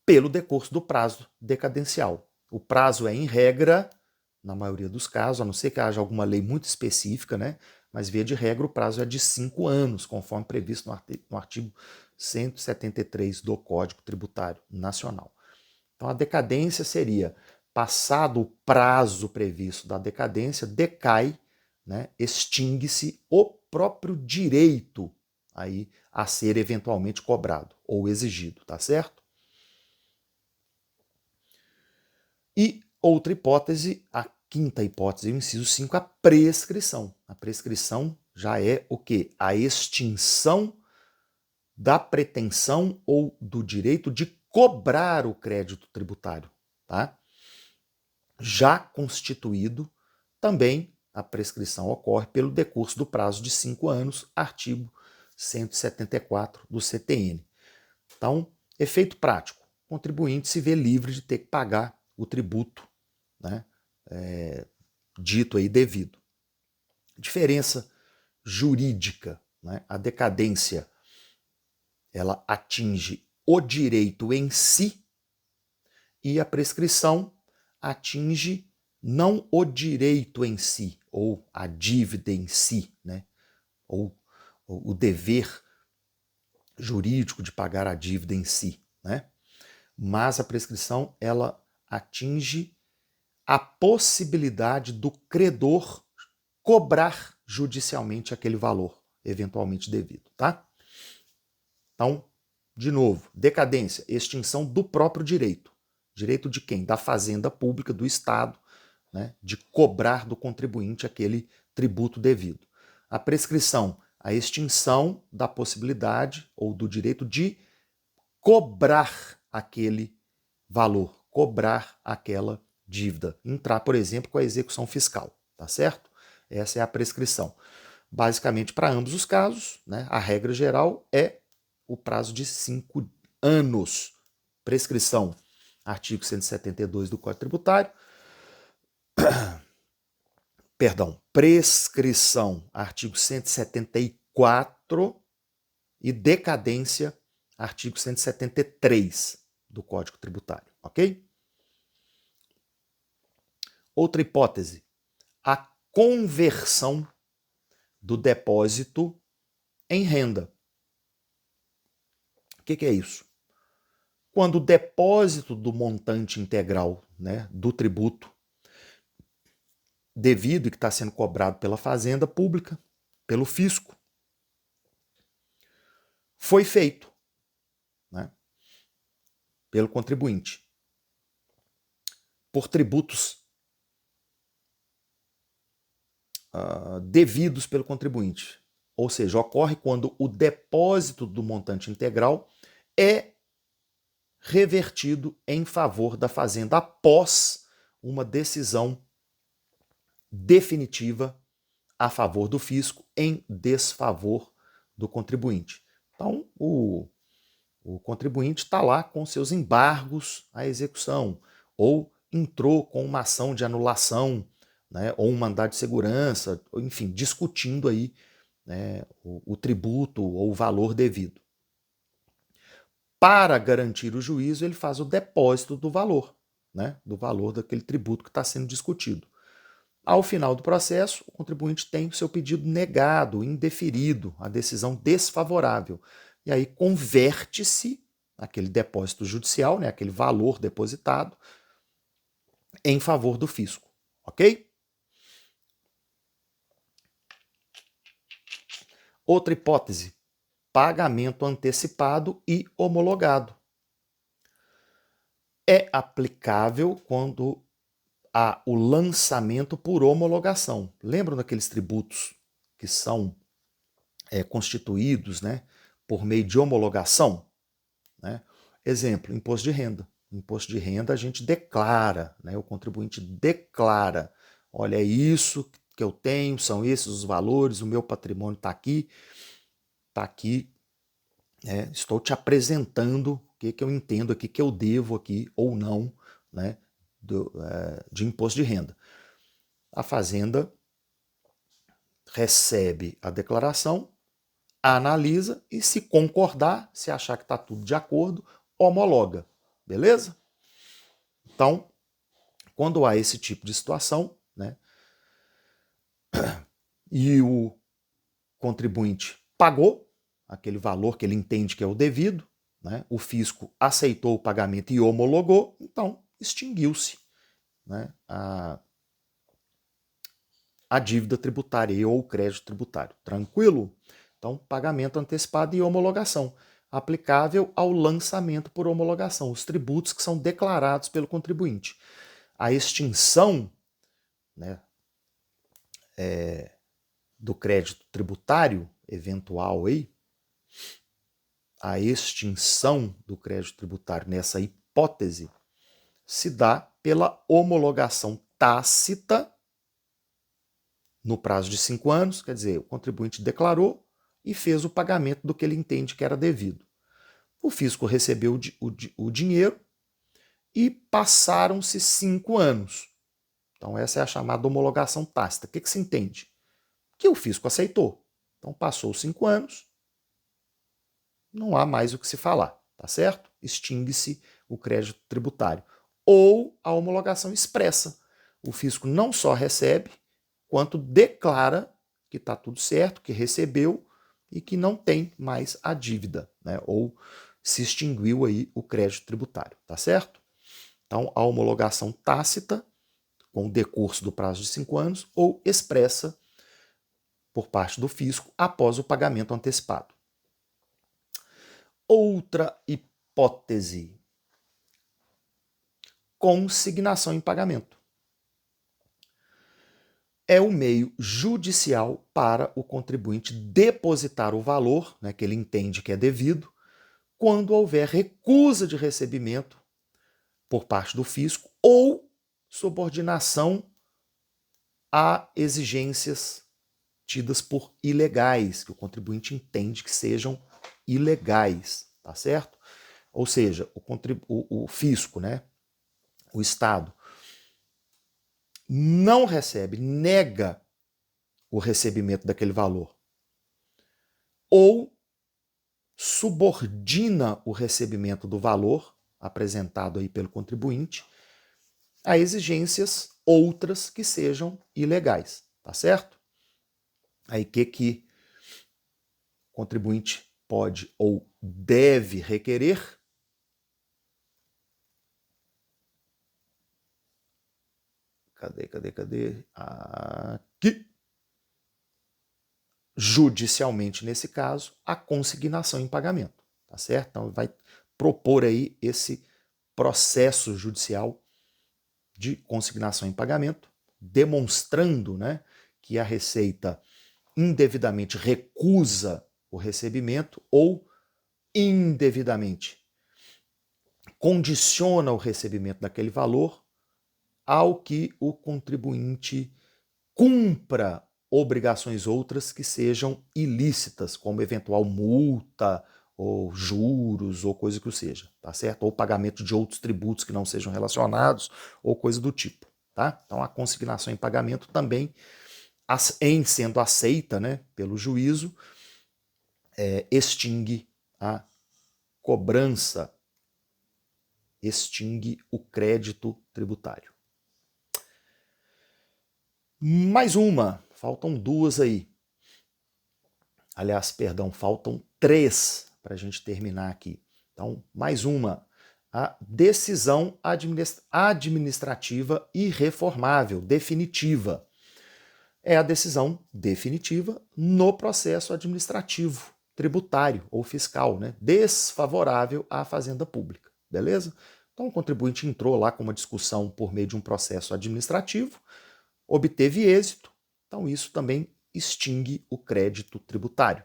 pelo decurso do prazo decadencial. O prazo é, em regra, na maioria dos casos, a não ser que haja alguma lei muito específica, né? Mas, via de regra, o prazo é de 5 anos, conforme previsto no artigo 173 do Código Tributário Nacional. Então, a decadência seria, passado o prazo previsto da decadência, decai, né, extingue-se o próprio direito aí a ser eventualmente cobrado ou exigido, tá certo? E outra hipótese, a quinta hipótese, o inciso 5, a prescrição. A prescrição já é o quê? A extinção da pretensão ou do direito de cobrar o crédito tributário, tá? Já constituído, também a prescrição ocorre pelo decurso do prazo de 5 anos, artigo 174 do CTN. Então, efeito prático, o contribuinte se vê livre de ter que pagar o tributo, né, dito aí devido. Diferença jurídica, né? A decadência ela atinge o direito em si e a prescrição atinge não o direito em si, ou a dívida em si, né? Ou o dever jurídico de pagar a dívida em si, né? Mas a prescrição ela atinge a possibilidade do credor cobrar judicialmente aquele valor eventualmente devido, tá? Então, de novo, decadência, extinção do próprio direito. Direito de quem? Da fazenda pública, do Estado, né, de cobrar do contribuinte aquele tributo devido. A prescrição, a extinção da possibilidade ou do direito de cobrar aquele valor, cobrar aquela dívida. Entrar, por exemplo, com a execução fiscal, tá certo? Essa é a prescrição. basicamente para ambos os casos, né, a regra geral é o prazo de 5 anos. Prescrição, artigo 172 do Código Tributário. Perdão, prescrição, artigo 174 e decadência, artigo 173 do Código Tributário, ok? Outra hipótese, a conversão do depósito em renda. O que é isso? Quando o depósito do montante integral, né, do tributo devido e que está sendo cobrado pela Fazenda Pública, pelo fisco, foi feito, né, pelo contribuinte, por tributos devidos pelo contribuinte. Ou seja, ocorre quando o depósito do montante integral é revertido em favor da Fazenda após uma decisão definitiva a favor do fisco em desfavor do contribuinte. Então, o contribuinte está lá com seus embargos à execução, ou entrou com uma ação de anulação, né, ou um mandado de segurança, enfim, discutindo aí, né, o tributo ou o valor devido. Para garantir o juízo, ele faz o depósito do valor, né, do valor daquele tributo que está sendo discutido. Ao final do processo, o contribuinte tem o seu pedido negado, indeferido, a decisão desfavorável. E aí converte-se aquele depósito judicial, né, aquele valor depositado, em favor do fisco, ok? Outra hipótese, pagamento antecipado e homologado. É aplicável quando há o lançamento por homologação. Lembram daqueles tributos que são constituídos, né, por meio de homologação? Né? Exemplo, imposto de renda. Imposto de renda a gente declara, né, o contribuinte declara, olha, é isso que eu tenho, são esses os valores, o meu patrimônio está aqui, né, estou te apresentando o que eu entendo aqui, que eu devo aqui ou não, né, de imposto de renda. A Fazenda recebe a declaração, analisa e, se concordar, se achar que está tudo de acordo, homologa. Beleza? Então, quando há esse tipo de situação, né, e o contribuinte pagou aquele valor que ele entende que é o devido, né, o fisco aceitou o pagamento e homologou, então extinguiu-se, né, a dívida tributária ou o crédito tributário. Tranquilo? Então, pagamento antecipado e homologação, aplicável ao lançamento por homologação, os tributos que são declarados pelo contribuinte. A extinção, né, do crédito tributário eventual aí, a extinção do crédito tributário nessa hipótese se dá pela homologação tácita no prazo de 5 anos, quer dizer, o contribuinte declarou e fez o pagamento do que ele entende que era devido. O fisco recebeu o dinheiro e passaram-se 5 anos. Então essa é a chamada homologação tácita. O que se entende? Que o fisco aceitou. Então passou 5 anos, não há mais o que se falar, tá certo? Extingue-se o crédito tributário. Ou a homologação expressa. O fisco não só recebe, quanto declara que está tudo certo, que recebeu e que não tem mais a dívida, né? Ou se extinguiu aí o crédito tributário, tá certo? Então, a homologação tácita, com o decurso do prazo de 5 anos, ou expressa por parte do fisco após o pagamento antecipado. Outra hipótese, consignação em pagamento. É o meio judicial para o contribuinte depositar o valor, né, que ele entende que é devido, quando houver recusa de recebimento por parte do fisco ou subordinação a exigências tidas por ilegais, que o contribuinte entende que sejam ilegais, tá certo? Ou seja, o fisco, né, o Estado, não recebe, nega o recebimento daquele valor, ou subordina o recebimento do valor apresentado aí pelo contribuinte a exigências outras que sejam ilegais, tá certo? Aí que o contribuinte pode ou deve requerer? Cadê? Aqui. Judicialmente, nesse caso, a consignação em pagamento, tá certo? Então, vai propor aí esse processo judicial de consignação em pagamento, demonstrando, né, que a Receita indevidamente recusa o recebimento ou indevidamente condiciona o recebimento daquele valor ao que o contribuinte cumpra obrigações outras que sejam ilícitas, como eventual multa ou juros ou coisa que o seja, tá certo? Ou pagamento de outros tributos que não sejam relacionados ou coisa do tipo, tá? Então a consignação em pagamento também, em sendo aceita, né, pelo juízo, extingue a cobrança, extingue o crédito tributário. Mais uma, faltam duas aí. Aliás, perdão, faltam três para a gente terminar aqui. Então, mais uma. A decisão administrativa irreformável, definitiva. É a decisão definitiva no processo administrativo, tributário ou fiscal, né? Desfavorável à fazenda pública, beleza? Então, o contribuinte entrou lá com uma discussão por meio de um processo administrativo, obteve êxito, então isso também extingue o crédito tributário.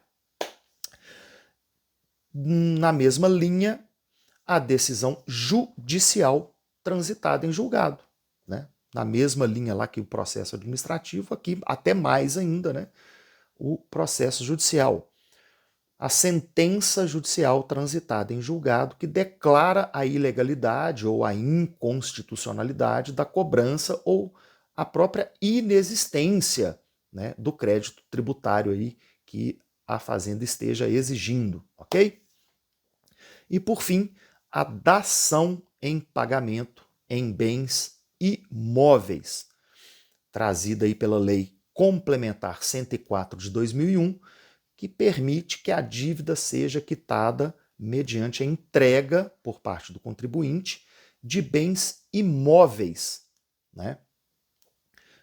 Na mesma linha, a decisão judicial transitada em julgado, né? Na mesma linha lá que o processo administrativo, aqui até mais ainda, né? O processo judicial. A sentença judicial transitada em julgado que declara a ilegalidade ou a inconstitucionalidade da cobrança ou a própria inexistência, né, do crédito tributário aí que a Fazenda esteja exigindo, ok? E por fim, a dação em pagamento em bens imóveis, trazida aí pela Lei Complementar 104 de 2001, que permite que a dívida seja quitada mediante a entrega por parte do contribuinte de bens imóveis, né?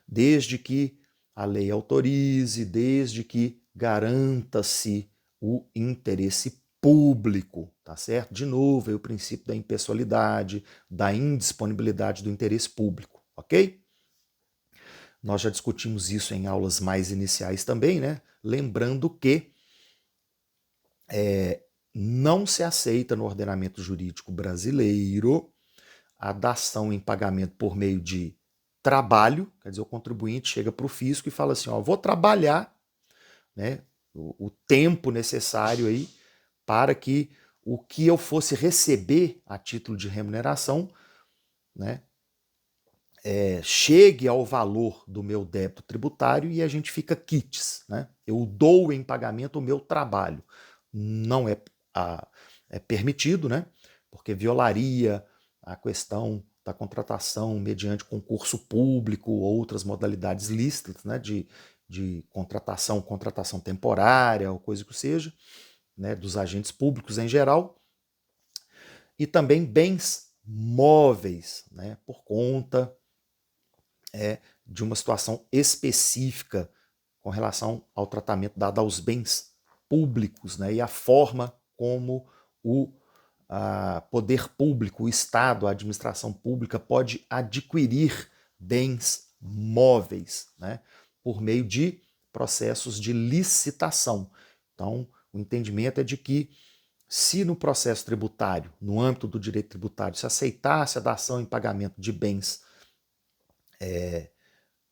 Desde que a lei autorize, desde que garanta-se o interesse público, tá certo? De novo, é o princípio da impessoalidade, da indisponibilidade do interesse público, ok? Nós já discutimos isso em aulas mais iniciais também, né? Lembrando que não se aceita no ordenamento jurídico brasileiro a dação em pagamento por meio de trabalho, quer dizer, o contribuinte chega para o fisco e fala assim, ó, vou trabalhar, né, o tempo necessário aí para que o que eu fosse receber a título de remuneração, né, chegue ao valor do meu débito tributário e a gente fica quites, né? Eu dou em pagamento o meu trabalho. Não é permitido, né? Porque violaria a questão da contratação mediante concurso público ou outras modalidades lícitas, né? De contratação temporária ou coisa que seja, né? Dos agentes públicos em geral. E também bens móveis, né? Por conta de uma situação específica com relação ao tratamento dado aos bens públicos, né, e a forma como o poder público, o Estado, a administração pública pode adquirir bens móveis, né, por meio de processos de licitação. Então, o entendimento é de que se no processo tributário, no âmbito do direito tributário, se aceitasse a dação em pagamento de bens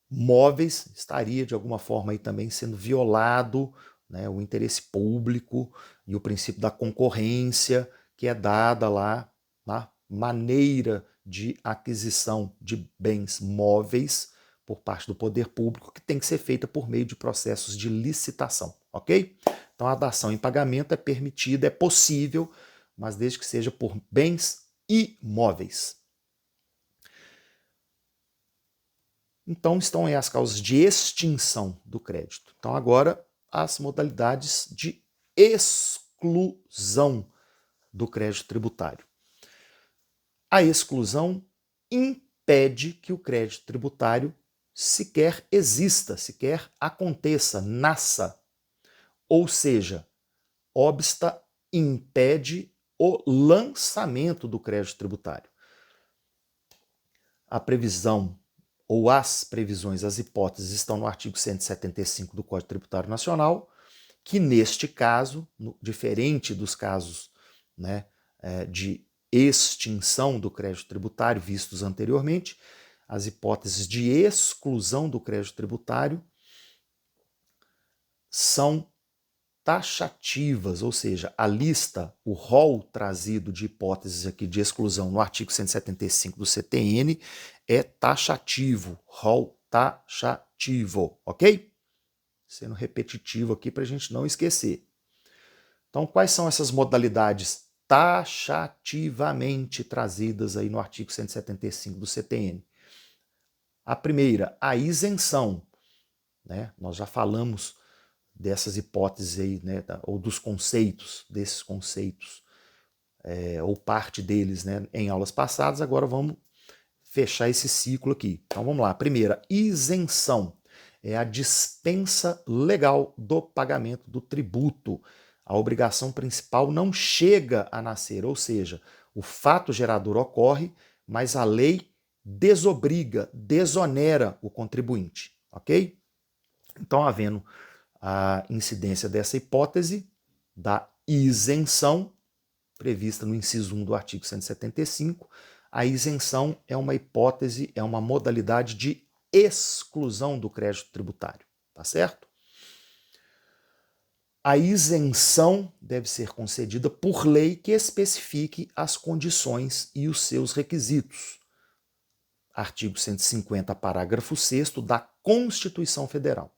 móveis, estaria de alguma forma aí também sendo violado, né, o interesse público e o princípio da concorrência que é dada lá na maneira de aquisição de bens móveis por parte do poder público, que tem que ser feita por meio de processos de licitação, ok? Então a dação em pagamento é permitida, é possível, mas desde que seja por bens imóveis. Então estão aí as causas de extinção do crédito. Então agora as modalidades de exclusão do crédito tributário. A exclusão impede que o crédito tributário sequer exista, sequer aconteça, nasça. Ou seja, obsta impede o lançamento do crédito tributário. A previsão ou as previsões, as hipóteses estão no artigo 175 do Código Tributário Nacional, que neste caso, diferente dos casos, né, de extinção do crédito tributário vistos anteriormente, as hipóteses de exclusão do crédito tributário são taxativas, ou seja, a lista, o rol trazido de hipóteses aqui de exclusão no artigo 175 do CTN é taxativo, rol taxativo, ok? Sendo repetitivo aqui para a gente não esquecer. Então, quais são essas modalidades taxativamente trazidas aí no artigo 175 do CTN? A primeira, a isenção, né? Nós já falamos dessas hipóteses aí, né, ou dos conceitos, desses conceitos, ou parte deles, né, em aulas passadas. Agora vamos fechar esse ciclo aqui. Então vamos lá. A primeira, isenção, é a dispensa legal do pagamento do tributo. A obrigação principal não chega a nascer, ou seja, o fato gerador ocorre, mas a lei desobriga, desonera o contribuinte, ok? Então, havendo a incidência dessa hipótese da isenção, prevista no inciso 1 do artigo 175, a isenção é uma hipótese, é uma modalidade de exclusão do crédito tributário, tá certo? A isenção deve ser concedida por lei que especifique as condições e os seus requisitos. Artigo 150, parágrafo 6º da Constituição Federal.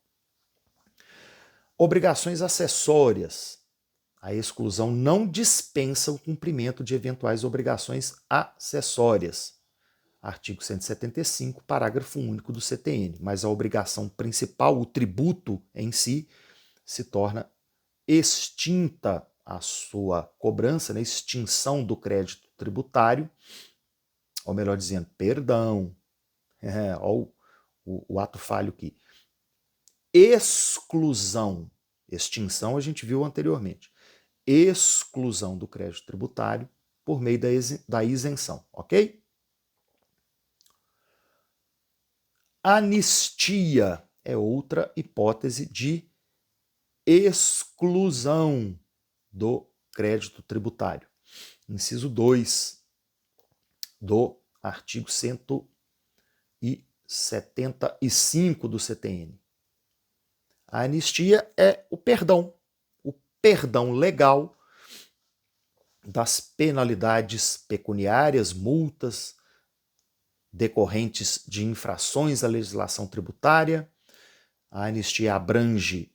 Obrigações acessórias. A exclusão não dispensa o cumprimento de eventuais obrigações acessórias. Artigo 175, parágrafo único do CTN. Mas a obrigação principal, o tributo em si, se torna extinta a sua cobrança, né? Extinção do crédito tributário, ou melhor dizendo, perdão, olha o ato falho aqui. Exclusão, extinção a gente viu anteriormente. Exclusão do crédito tributário por meio da isenção, ok? Anistia é outra hipótese de exclusão do crédito tributário. Inciso 2 do artigo 175 do CTN. A anistia é o perdão legal das penalidades pecuniárias, multas decorrentes de infrações à legislação tributária. A anistia abrange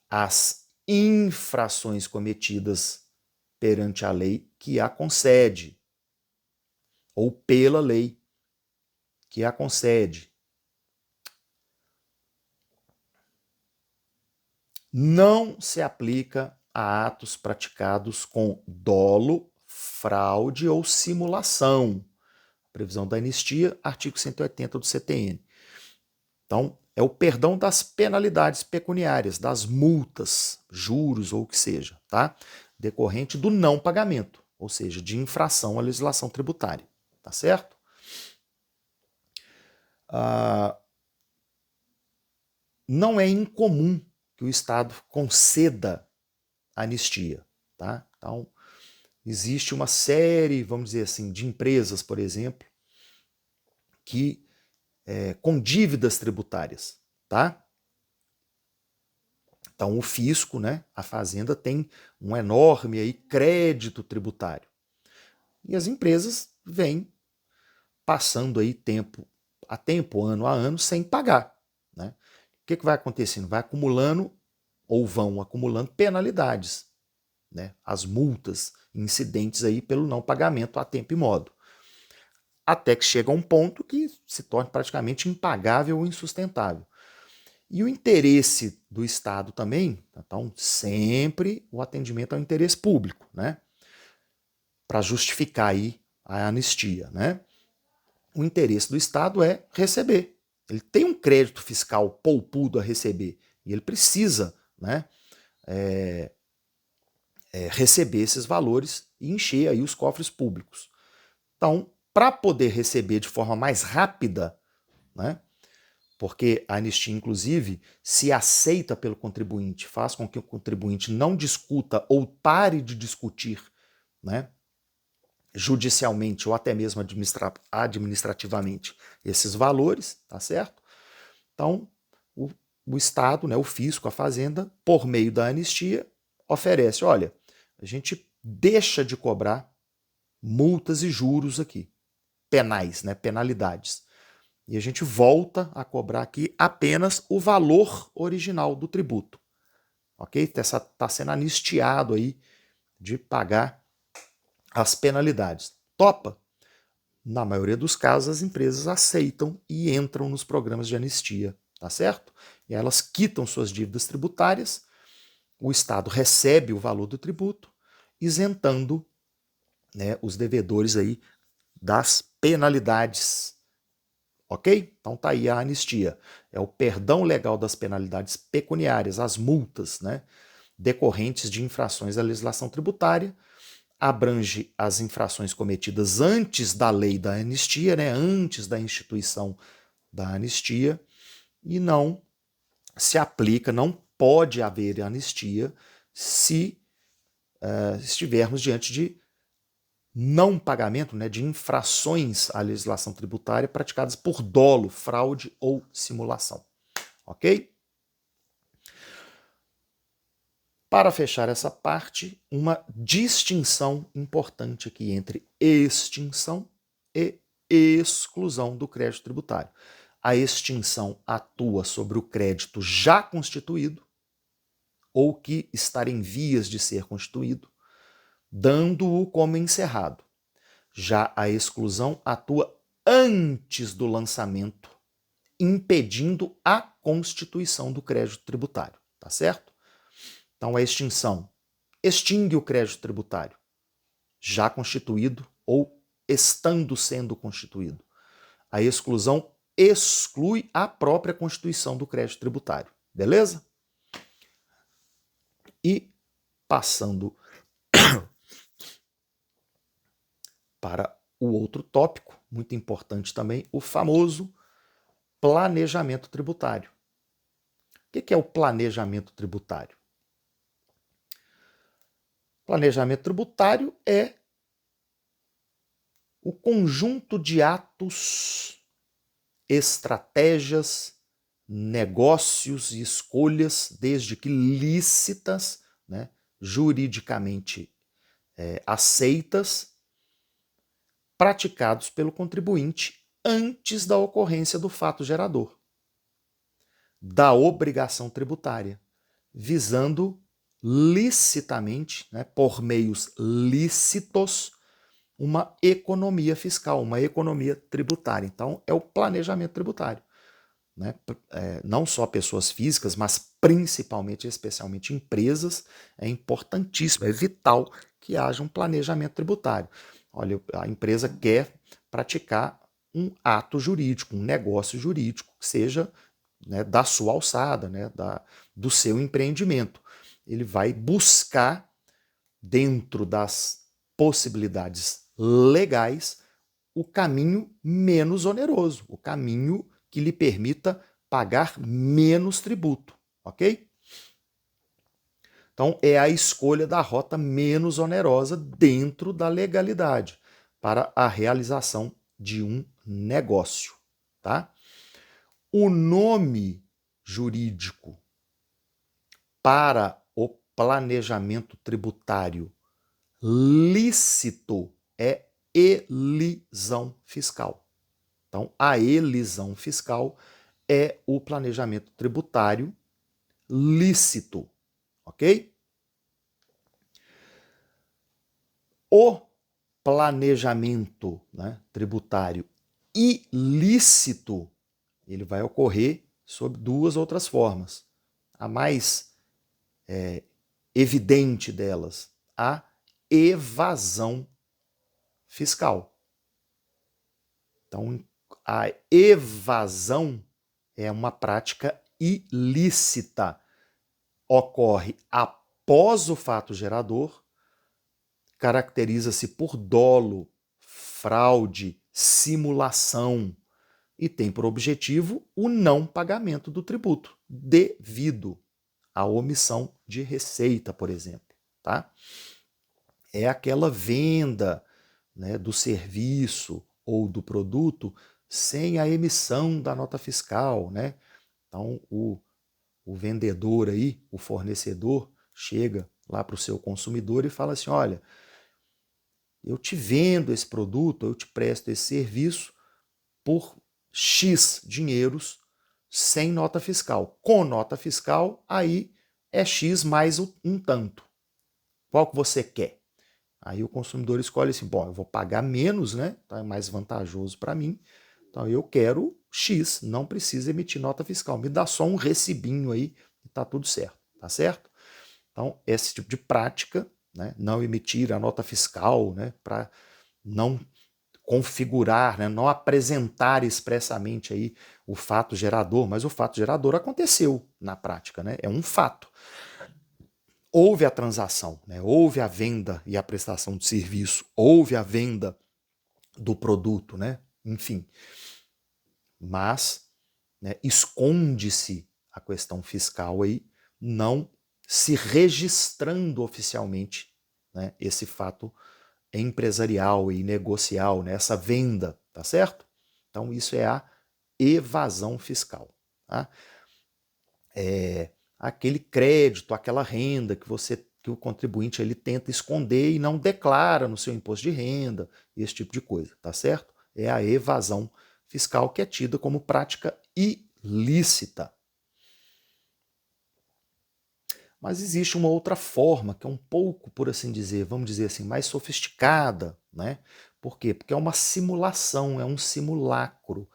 as infrações cometidas perante a lei que a concede, ou pela lei que a concede. Não se aplica a atos praticados com dolo, fraude ou simulação. Previsão da anistia, artigo 180 do CTN. Então, é o perdão das penalidades pecuniárias, das multas, juros ou o que seja, tá? Decorrente do não pagamento, ou seja, de infração à legislação tributária, tá certo? Não é incomum que o Estado conceda anistia, tá? Então, existe uma série, vamos dizer assim, de empresas, por exemplo, que com dívidas tributárias, tá? Então o fisco, né, a Fazenda tem um enorme aí crédito tributário. E as empresas vêm passando aí tempo, ano a ano, sem pagar, né? O que vai acontecendo? Vai acumulando ou vão acumulando penalidades, né? As multas incidentes aí pelo não pagamento a tempo e modo. Até que chega a um ponto que se torna praticamente impagável ou insustentável. E o interesse do Estado também, então sempre o atendimento ao interesse público, né? Para justificar aí a anistia, né? O interesse do Estado é receber. Ele tem um crédito fiscal poupudo a receber e ele precisa, né, receber esses valores e encher aí os cofres públicos. Então, para poder receber de forma mais rápida, né, porque a anistia, inclusive, se aceita pelo contribuinte, faz com que o contribuinte não discuta ou pare de discutir, né, judicialmente ou até mesmo administrativamente esses valores, tá certo? Então, o Estado, né, o fisco, a Fazenda, por meio da anistia, oferece, olha, a gente deixa de cobrar multas e juros aqui, penais, né, penalidades. E a gente volta a cobrar aqui apenas o valor original do tributo. Ok? Está sendo anistiado aí de pagar as penalidades. Topa? Na maioria dos casos, as empresas aceitam e entram nos programas de anistia, tá certo? E elas quitam suas dívidas tributárias, o Estado recebe o valor do tributo, isentando, né, os devedores aí das penalidades. Ok? Então tá aí a anistia. É o perdão legal das penalidades pecuniárias, as multas, né, decorrentes de infrações à legislação tributária, abrange as infrações cometidas antes da lei da anistia, né, antes da instituição da anistia, e não se aplica, não pode haver anistia se estivermos diante de não pagamento, né, de infrações à legislação tributária praticadas por dolo, fraude ou simulação. Ok? Para fechar essa parte, uma distinção importante aqui entre extinção e exclusão do crédito tributário. A extinção atua sobre o crédito já constituído ou que estar em vias de ser constituído, dando-o como encerrado. Já a exclusão atua antes do lançamento, impedindo a constituição do crédito tributário, tá certo? Então a extinção extingue o crédito tributário, já constituído ou estando sendo constituído. A exclusão exclui a própria constituição do crédito tributário, beleza? E passando para o outro tópico, muito importante também, o famoso planejamento tributário. O que é o planejamento tributário? Planejamento tributário é o conjunto de atos, estratégias, negócios e escolhas, desde que lícitas, né, juridicamente aceitas, praticados pelo contribuinte antes da ocorrência do fato gerador, da obrigação tributária, visando licitamente, né, por meios lícitos, uma economia fiscal, uma economia tributária. Então, é o planejamento tributário. Né? Não só pessoas físicas, mas principalmente, especialmente empresas, é importantíssimo, é vital que haja um planejamento tributário. Olha, a empresa quer praticar um ato jurídico, um negócio jurídico, que seja, né, da sua alçada, né, do seu empreendimento. Ele vai buscar, dentro das possibilidades legais, o caminho menos oneroso, o caminho que lhe permita pagar menos tributo, ok? Então, é a escolha da rota menos onerosa dentro da legalidade para a realização de um negócio, tá? O nome jurídico para o planejamento tributário lícito é elisão fiscal. Então, a elisão fiscal é o planejamento tributário lícito, ok? O planejamento, né, tributário ilícito, ele vai ocorrer sob duas outras formas. A mais evidente delas, a evasão fiscal. Então, a evasão é uma prática ilícita. Ocorre após o fato gerador, caracteriza-se por dolo, fraude, simulação e tem por objetivo o não pagamento do tributo devido à omissão de receita, por exemplo. Tá? É aquela venda, né, do serviço ou do produto sem a emissão da nota fiscal, né? Então, o vendedor aí, o fornecedor, chega lá para o seu consumidor e fala assim, olha, eu te vendo esse produto, eu te presto esse serviço por X dinheiros sem nota fiscal. Com nota fiscal, aí é X mais um tanto. Qual que você quer? Aí o consumidor escolhe assim, bom, eu vou pagar menos, né? Então é mais vantajoso para mim. Então eu quero X, não precisa emitir nota fiscal. Me dá só um recibinho aí e tá tudo certo, tá certo? Então esse tipo de prática, né, não emitir a nota fiscal, né, para não configurar, né, não apresentar expressamente aí o fato gerador, mas o fato gerador aconteceu na prática, né? É um fato. Houve a transação, né? Houve a venda e a prestação de serviço, houve a venda do produto, né? Enfim. Mas, né, esconde-se a questão fiscal aí, não se registrando oficialmente, né, esse fato empresarial e negocial, né, essa venda, tá certo? Então isso é a evasão fiscal. Tá? É aquele crédito, aquela renda que o contribuinte ele tenta esconder e não declara no seu imposto de renda, esse tipo de coisa, tá certo? É a evasão fiscal que é tida como prática ilícita. Mas existe uma outra forma, que é um pouco, por assim dizer, vamos dizer assim, mais sofisticada, né? Por quê? Porque é uma simulação, é um simulacro,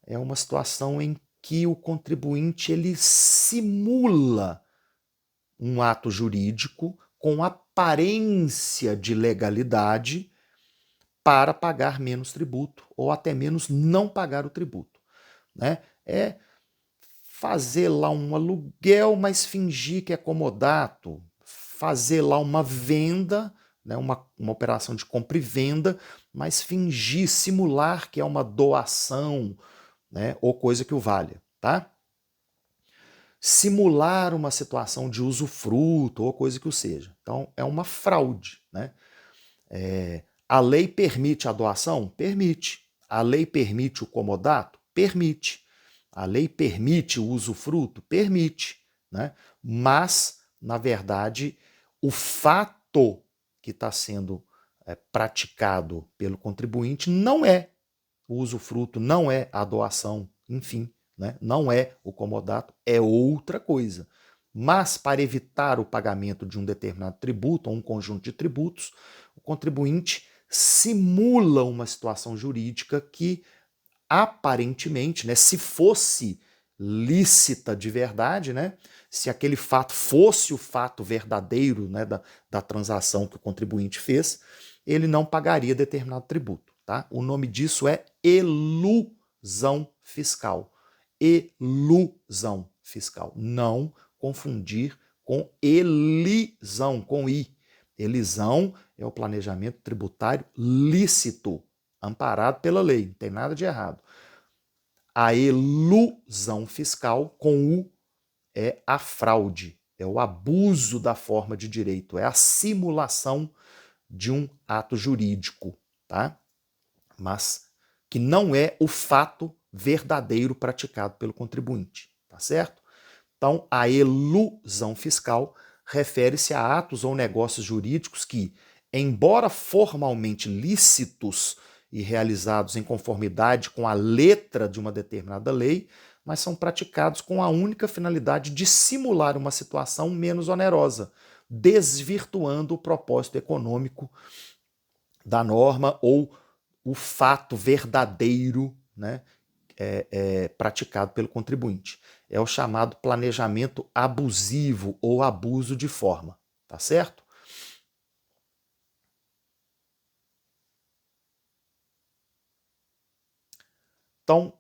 é uma situação em que o contribuinte ele simula um ato jurídico com aparência de legalidade para pagar menos tributo ou até menos não pagar o tributo, né? É fazer lá um aluguel, mas fingir que é comodato, fazer lá uma venda, né, uma operação de compra e venda, mas fingir, simular que é uma doação, né, ou coisa que o valha, tá? Simular uma situação de usufruto ou coisa que o seja. Então, é uma fraude, né? A lei permite a doação? Permite. A lei permite o comodato? Permite. A lei permite o usufruto? Permite. Né? Mas, na verdade, o fato que está sendo praticado pelo contribuinte não é o usufruto, não é a doação, enfim, né? Não é o comodato, é outra coisa. Mas, para evitar o pagamento de um determinado tributo ou um conjunto de tributos, o contribuinte simula uma situação jurídica que aparentemente, né, se fosse lícita de verdade, né, se aquele fato fosse o fato verdadeiro, né, da transação que o contribuinte fez, ele não pagaria determinado tributo. Tá? O nome disso é elusão fiscal. Elusão fiscal. Não confundir com elisão, com i. Elisão é o planejamento tributário lícito, amparado pela lei, não tem nada de errado. A elusão fiscal, com U, é a fraude, é o abuso da forma de direito, é a simulação de um ato jurídico, tá? Mas que não é o fato verdadeiro praticado pelo contribuinte, tá certo? Então, a elusão fiscal refere-se a atos ou negócios jurídicos que, embora formalmente lícitos e realizados em conformidade com a letra de uma determinada lei, mas são praticados com a única finalidade de simular uma situação menos onerosa, desvirtuando o propósito econômico da norma ou o fato verdadeiro, né, praticado pelo contribuinte. É o chamado planejamento abusivo ou abuso de forma, tá certo? Então,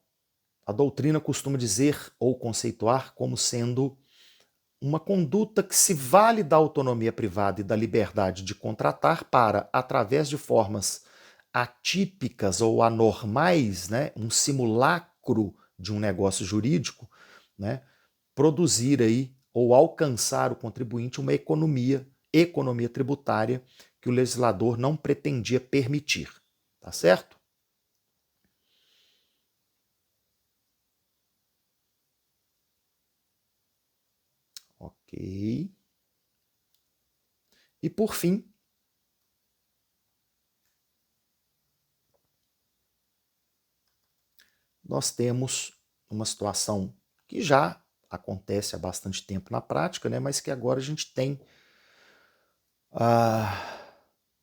a doutrina costuma dizer ou conceituar como sendo uma conduta que se vale da autonomia privada e da liberdade de contratar para, através de formas atípicas ou anormais, né, um simulacro de um negócio jurídico, né, produzir aí ou alcançar o contribuinte uma economia tributária que o legislador não pretendia permitir, tá certo? Ok. E por fim, nós temos uma situação que já acontece há bastante tempo na prática, né, mas que agora a gente tem.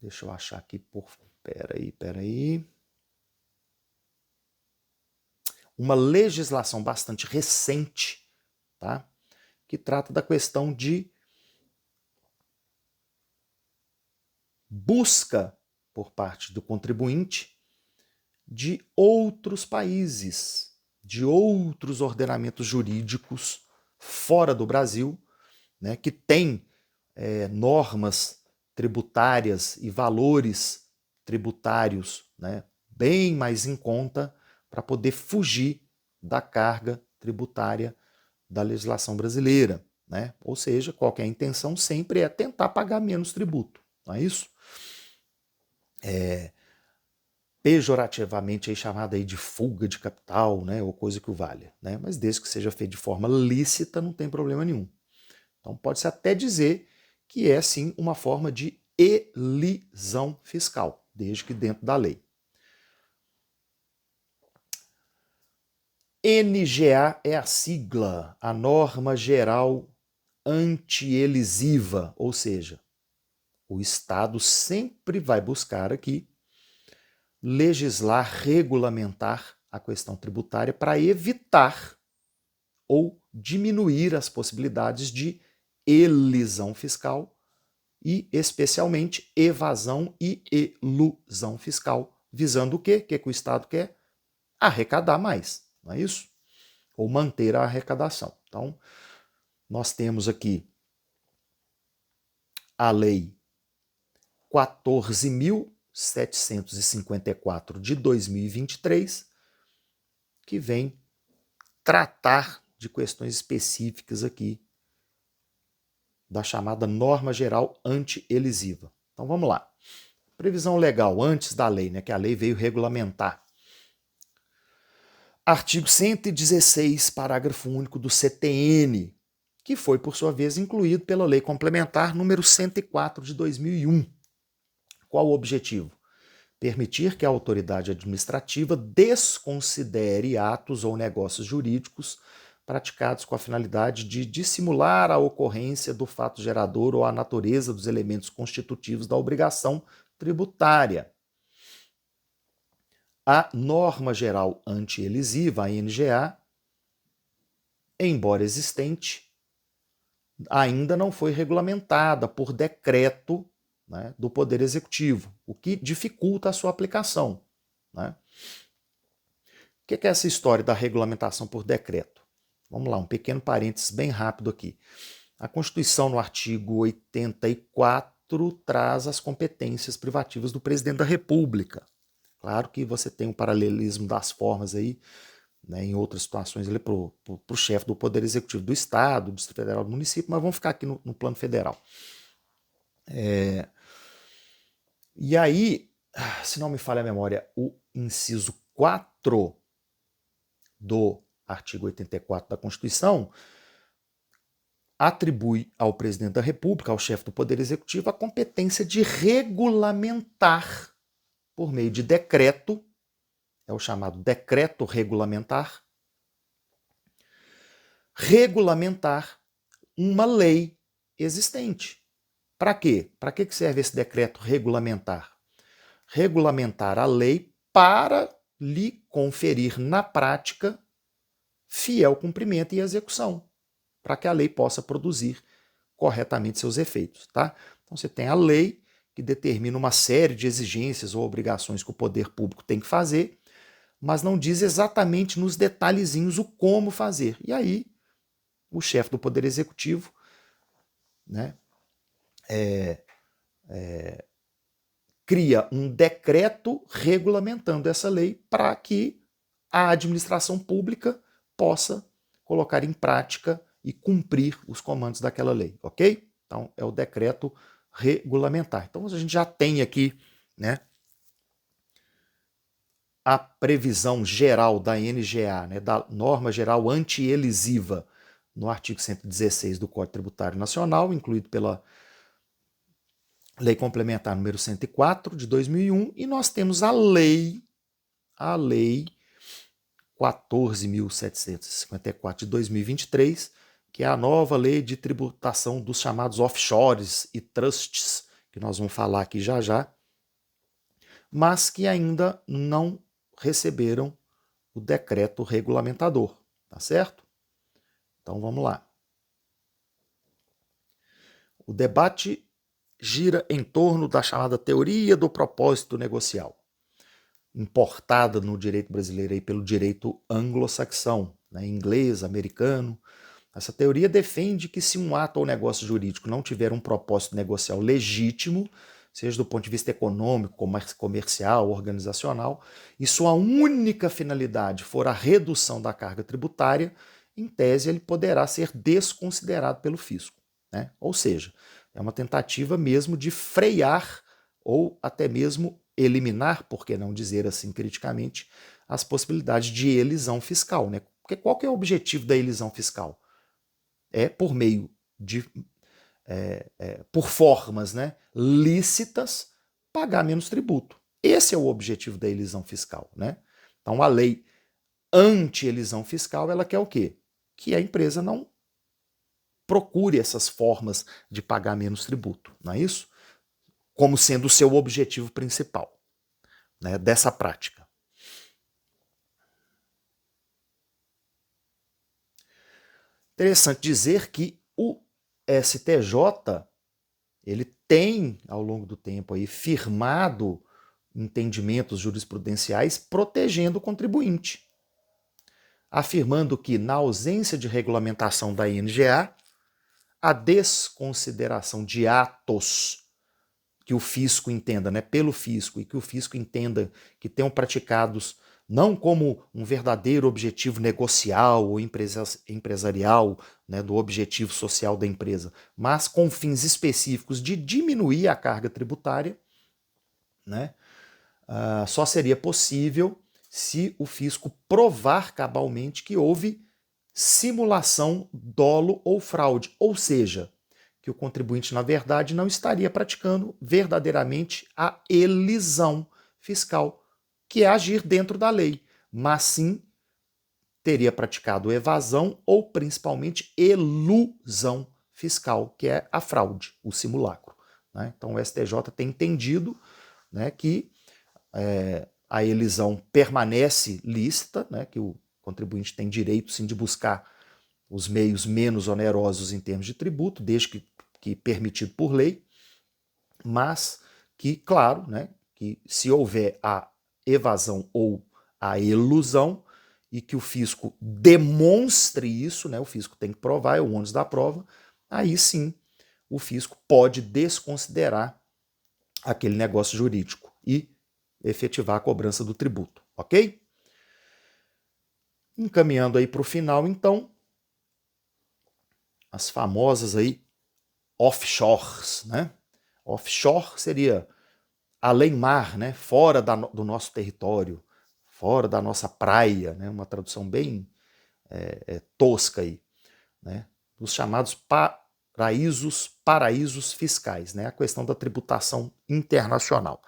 Deixa eu achar aqui por. Peraí. Uma legislação bastante recente, tá? Que trata da questão de busca por parte do contribuinte de outros países, de outros ordenamentos jurídicos fora do Brasil, né, que têm normas tributárias e valores tributários, né, bem mais em conta para poder fugir da carga tributária da legislação brasileira, né? Ou seja, qualquer intenção sempre é tentar pagar menos tributo, não é isso? Pejorativamente aí chamada aí de fuga de capital, né, ou coisa que o valha, né? Mas desde que seja feito de forma lícita, não tem problema nenhum. Então pode-se até dizer que é sim uma forma de elisão fiscal, desde que dentro da lei. NGA é a sigla, a norma geral anti-elisiva, ou seja, o Estado sempre vai buscar aqui legislar, regulamentar a questão tributária para evitar ou diminuir as possibilidades de elisão fiscal e, especialmente, evasão e elusão fiscal, visando o quê? O que o Estado quer? Arrecadar mais, não é isso? Ou manter a arrecadação. Então, nós temos aqui a Lei 14.754 de 2023, que vem tratar de questões específicas aqui da chamada norma geral anti-elisiva. Então vamos lá. Previsão legal antes da lei, né, que a lei veio regulamentar. Artigo 116, parágrafo único do CTN, que foi, por sua vez, incluído pela Lei Complementar número 104 de 2001. Qual o objetivo? Permitir que a autoridade administrativa desconsidere atos ou negócios jurídicos praticados com a finalidade de dissimular a ocorrência do fato gerador ou a natureza dos elementos constitutivos da obrigação tributária. A norma geral anti-elisiva, a NGA, embora existente, ainda não foi regulamentada por decreto, né, do Poder Executivo, o que dificulta a sua aplicação, né? O que é essa história da regulamentação por decreto? Vamos lá, um pequeno parênteses bem rápido aqui. A Constituição, no artigo 84, traz as competências privativas do presidente da República. Claro que você tem um paralelismo das formas aí, né, em outras situações, para o chefe do Poder Executivo do Estado, do Distrito Federal, do município, mas vamos ficar aqui no plano federal. E aí, se não me falha a memória, o inciso 4 do artigo 84 da Constituição, atribui ao presidente da República, ao chefe do Poder Executivo, a competência de regulamentar, por meio de decreto, é o chamado decreto regulamentar, regulamentar uma lei existente. Para quê? Para que serve esse decreto regulamentar? Regulamentar a lei para lhe conferir na prática fiel cumprimento e execução, para que a lei possa produzir corretamente seus efeitos, tá? Então você tem a lei que determina uma série de exigências ou obrigações que o poder público tem que fazer, mas não diz exatamente nos detalhezinhos o como fazer. E aí o chefe do Poder Executivo, né, cria um decreto regulamentando essa lei para que a administração pública possa colocar em prática e cumprir os comandos daquela lei, ok? Então, é o decreto regulamentar. Então, a gente já tem aqui, né, a previsão geral da NGA, né, da norma geral anti-elisiva, no artigo 116 do Código Tributário Nacional, incluído pela Lei Complementar número 104 de 2001, e nós temos a lei 14.754 de 2023, que é a nova lei de tributação dos chamados offshores e trusts, que nós vamos falar aqui já já, mas que ainda não receberam o decreto regulamentador, tá certo? Então vamos lá. O debate gira em torno da chamada teoria do propósito negocial, importada no direito brasileiro aí pelo direito anglo-saxão, né, inglês, americano. Essa teoria defende que se um ato ou negócio jurídico não tiver um propósito negocial legítimo, seja do ponto de vista econômico, comercial, organizacional, e sua única finalidade for a redução da carga tributária, em tese ele poderá ser desconsiderado pelo fisco, né? Ou seja, é uma tentativa mesmo de frear ou até mesmo eliminar, por que não dizer assim criticamente, as possibilidades de elisão fiscal, né? Porque qual que é o objetivo da elisão fiscal? É por meio de, por formas, né, lícitas, pagar menos tributo. Esse é o objetivo da elisão fiscal, né? Então a lei anti-elisão fiscal, ela quer o quê? Que a empresa não procure essas formas de pagar menos tributo, não é isso? Como sendo o seu objetivo principal, né, dessa prática. Interessante dizer que o STJ ele tem, ao longo do tempo, aí, firmado entendimentos jurisprudenciais protegendo o contribuinte, afirmando que, na ausência de regulamentação da INGA, a desconsideração de atos que o fisco entenda, né, pelo fisco, e que o fisco entenda que tenham praticados não como um verdadeiro objetivo negocial ou empresarial, né, do objetivo social da empresa, mas com fins específicos de diminuir a carga tributária, né, só seria possível se o fisco provar cabalmente que houve simulação, dolo ou fraude, ou seja, que o contribuinte, na verdade, não estaria praticando verdadeiramente a elisão fiscal, que é agir dentro da lei, mas sim teria praticado evasão ou principalmente elusão fiscal, que é a fraude, o simulacro, né? Então o STJ tem entendido, né, que a elisão permanece lícita, né, que o contribuinte tem direito sim de buscar os meios menos onerosos em termos de tributo, desde que permitido por lei, mas que, claro, né, que se houver a evasão ou a elusão e que o fisco demonstre isso, né, o fisco tem que provar, é o ônus da prova, aí sim o fisco pode desconsiderar aquele negócio jurídico e efetivar a cobrança do tributo, ok? Encaminhando aí para o final, então, as famosas aí offshores, né? Offshore seria além mar, né? Fora do nosso território, fora da nossa praia, né? Uma tradução bem tosca aí, né? Os chamados paraísos fiscais, né? A questão da tributação internacional.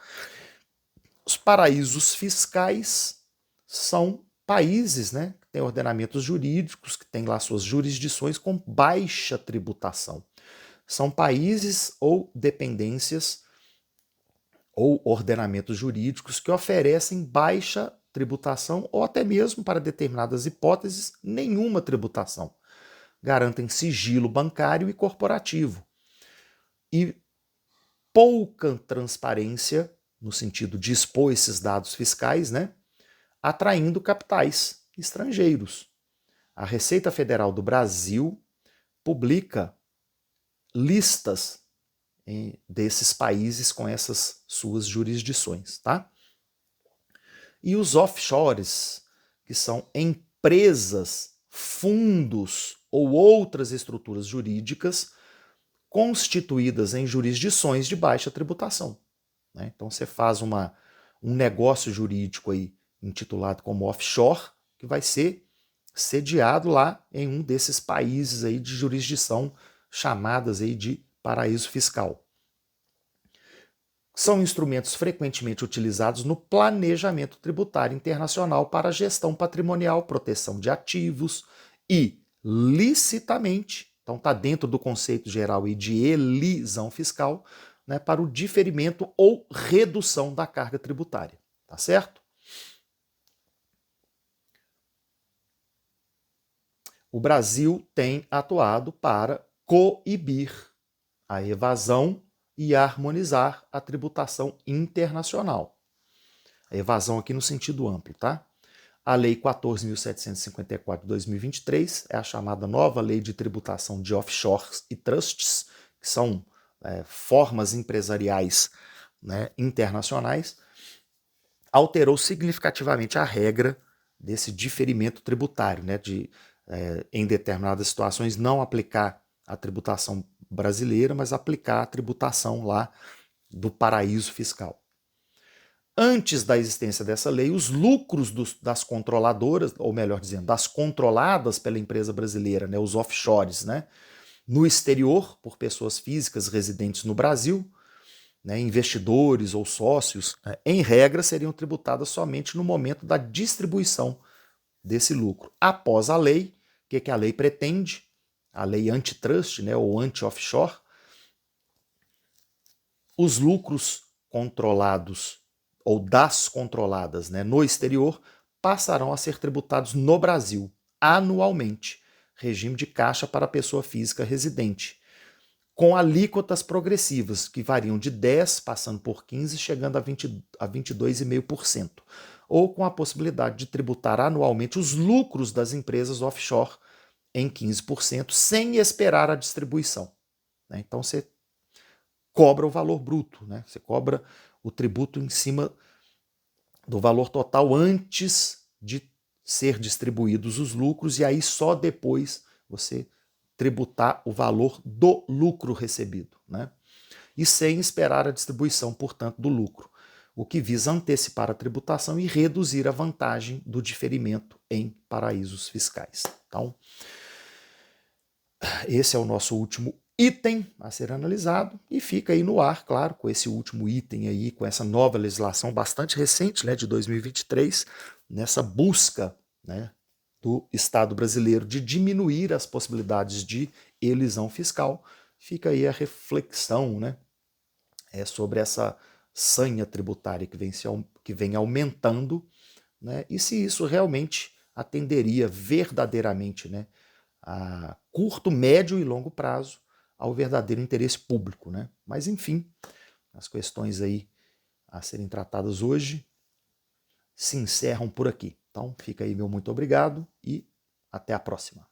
Os paraísos fiscais são países, né, que têm ordenamentos jurídicos, que têm lá suas jurisdições com baixa tributação. São países ou dependências ou ordenamentos jurídicos que oferecem baixa tributação ou até mesmo, para determinadas hipóteses, nenhuma tributação. Garantem sigilo bancário e corporativo. E pouca transparência, no sentido de expor esses dados fiscais, né, atraindo capitais estrangeiros. A Receita Federal do Brasil publica listas desses países com essas suas jurisdições, tá? E os offshores, que são empresas, fundos ou outras estruturas jurídicas constituídas em jurisdições de baixa tributação, né? Então você faz um negócio jurídico aí intitulado como offshore, que vai ser sediado lá em um desses países aí de jurisdição chamadas aí de paraíso fiscal. São instrumentos frequentemente utilizados no planejamento tributário internacional para gestão patrimonial, proteção de ativos e, licitamente, então está dentro do conceito geral aí de elisão fiscal, né, para o diferimento ou redução da carga tributária, tá certo? O Brasil tem atuado para coibir a evasão e harmonizar a tributação internacional. A evasão aqui no sentido amplo, tá? A Lei 14.754 de 2023 é a chamada nova Lei de Tributação de Offshores e Trusts, que são formas empresariais, né, internacionais, alterou significativamente a regra desse diferimento tributário, né, de, em determinadas situações, não aplicar a tributação brasileira, mas aplicar a tributação lá do paraíso fiscal. Antes da existência dessa lei, os lucros das controladoras, ou melhor dizendo, das controladas pela empresa brasileira, né, os offshores, né, no exterior, por pessoas físicas residentes no Brasil, né, investidores ou sócios, né, em regra, seriam tributadas somente no momento da distribuição desse lucro. Após a lei, o que a lei pretende? A lei antitrust, né, ou anti-offshore, os lucros controlados ou das controladas, né, no exterior passarão a ser tributados no Brasil anualmente, regime de caixa para a pessoa física residente, com alíquotas progressivas que variam de 10%, passando por 15%, chegando a 22,5%, ou com a possibilidade de tributar anualmente os lucros das empresas offshore em 15%, sem esperar a distribuição, né? Então você cobra o valor bruto, né? Você cobra o tributo em cima do valor total antes de ser distribuídos os lucros, e aí só depois você tributar o valor do lucro recebido, né? E sem esperar a distribuição, portanto, do lucro, o que visa antecipar a tributação e reduzir a vantagem do diferimento em paraísos fiscais. Então, esse é o nosso último item a ser analisado e fica aí no ar, claro, com esse último item aí, com essa nova legislação bastante recente, né, de 2023, nessa busca, né, do Estado brasileiro de diminuir as possibilidades de elisão fiscal. Fica aí a reflexão, né, sobre essa sanha tributária que vem aumentando, né, e se isso realmente atenderia verdadeiramente, né, a curto, médio e longo prazo ao verdadeiro interesse público, né? Mas enfim, as questões aí a serem tratadas hoje se encerram por aqui. Então fica aí meu muito obrigado e até a próxima.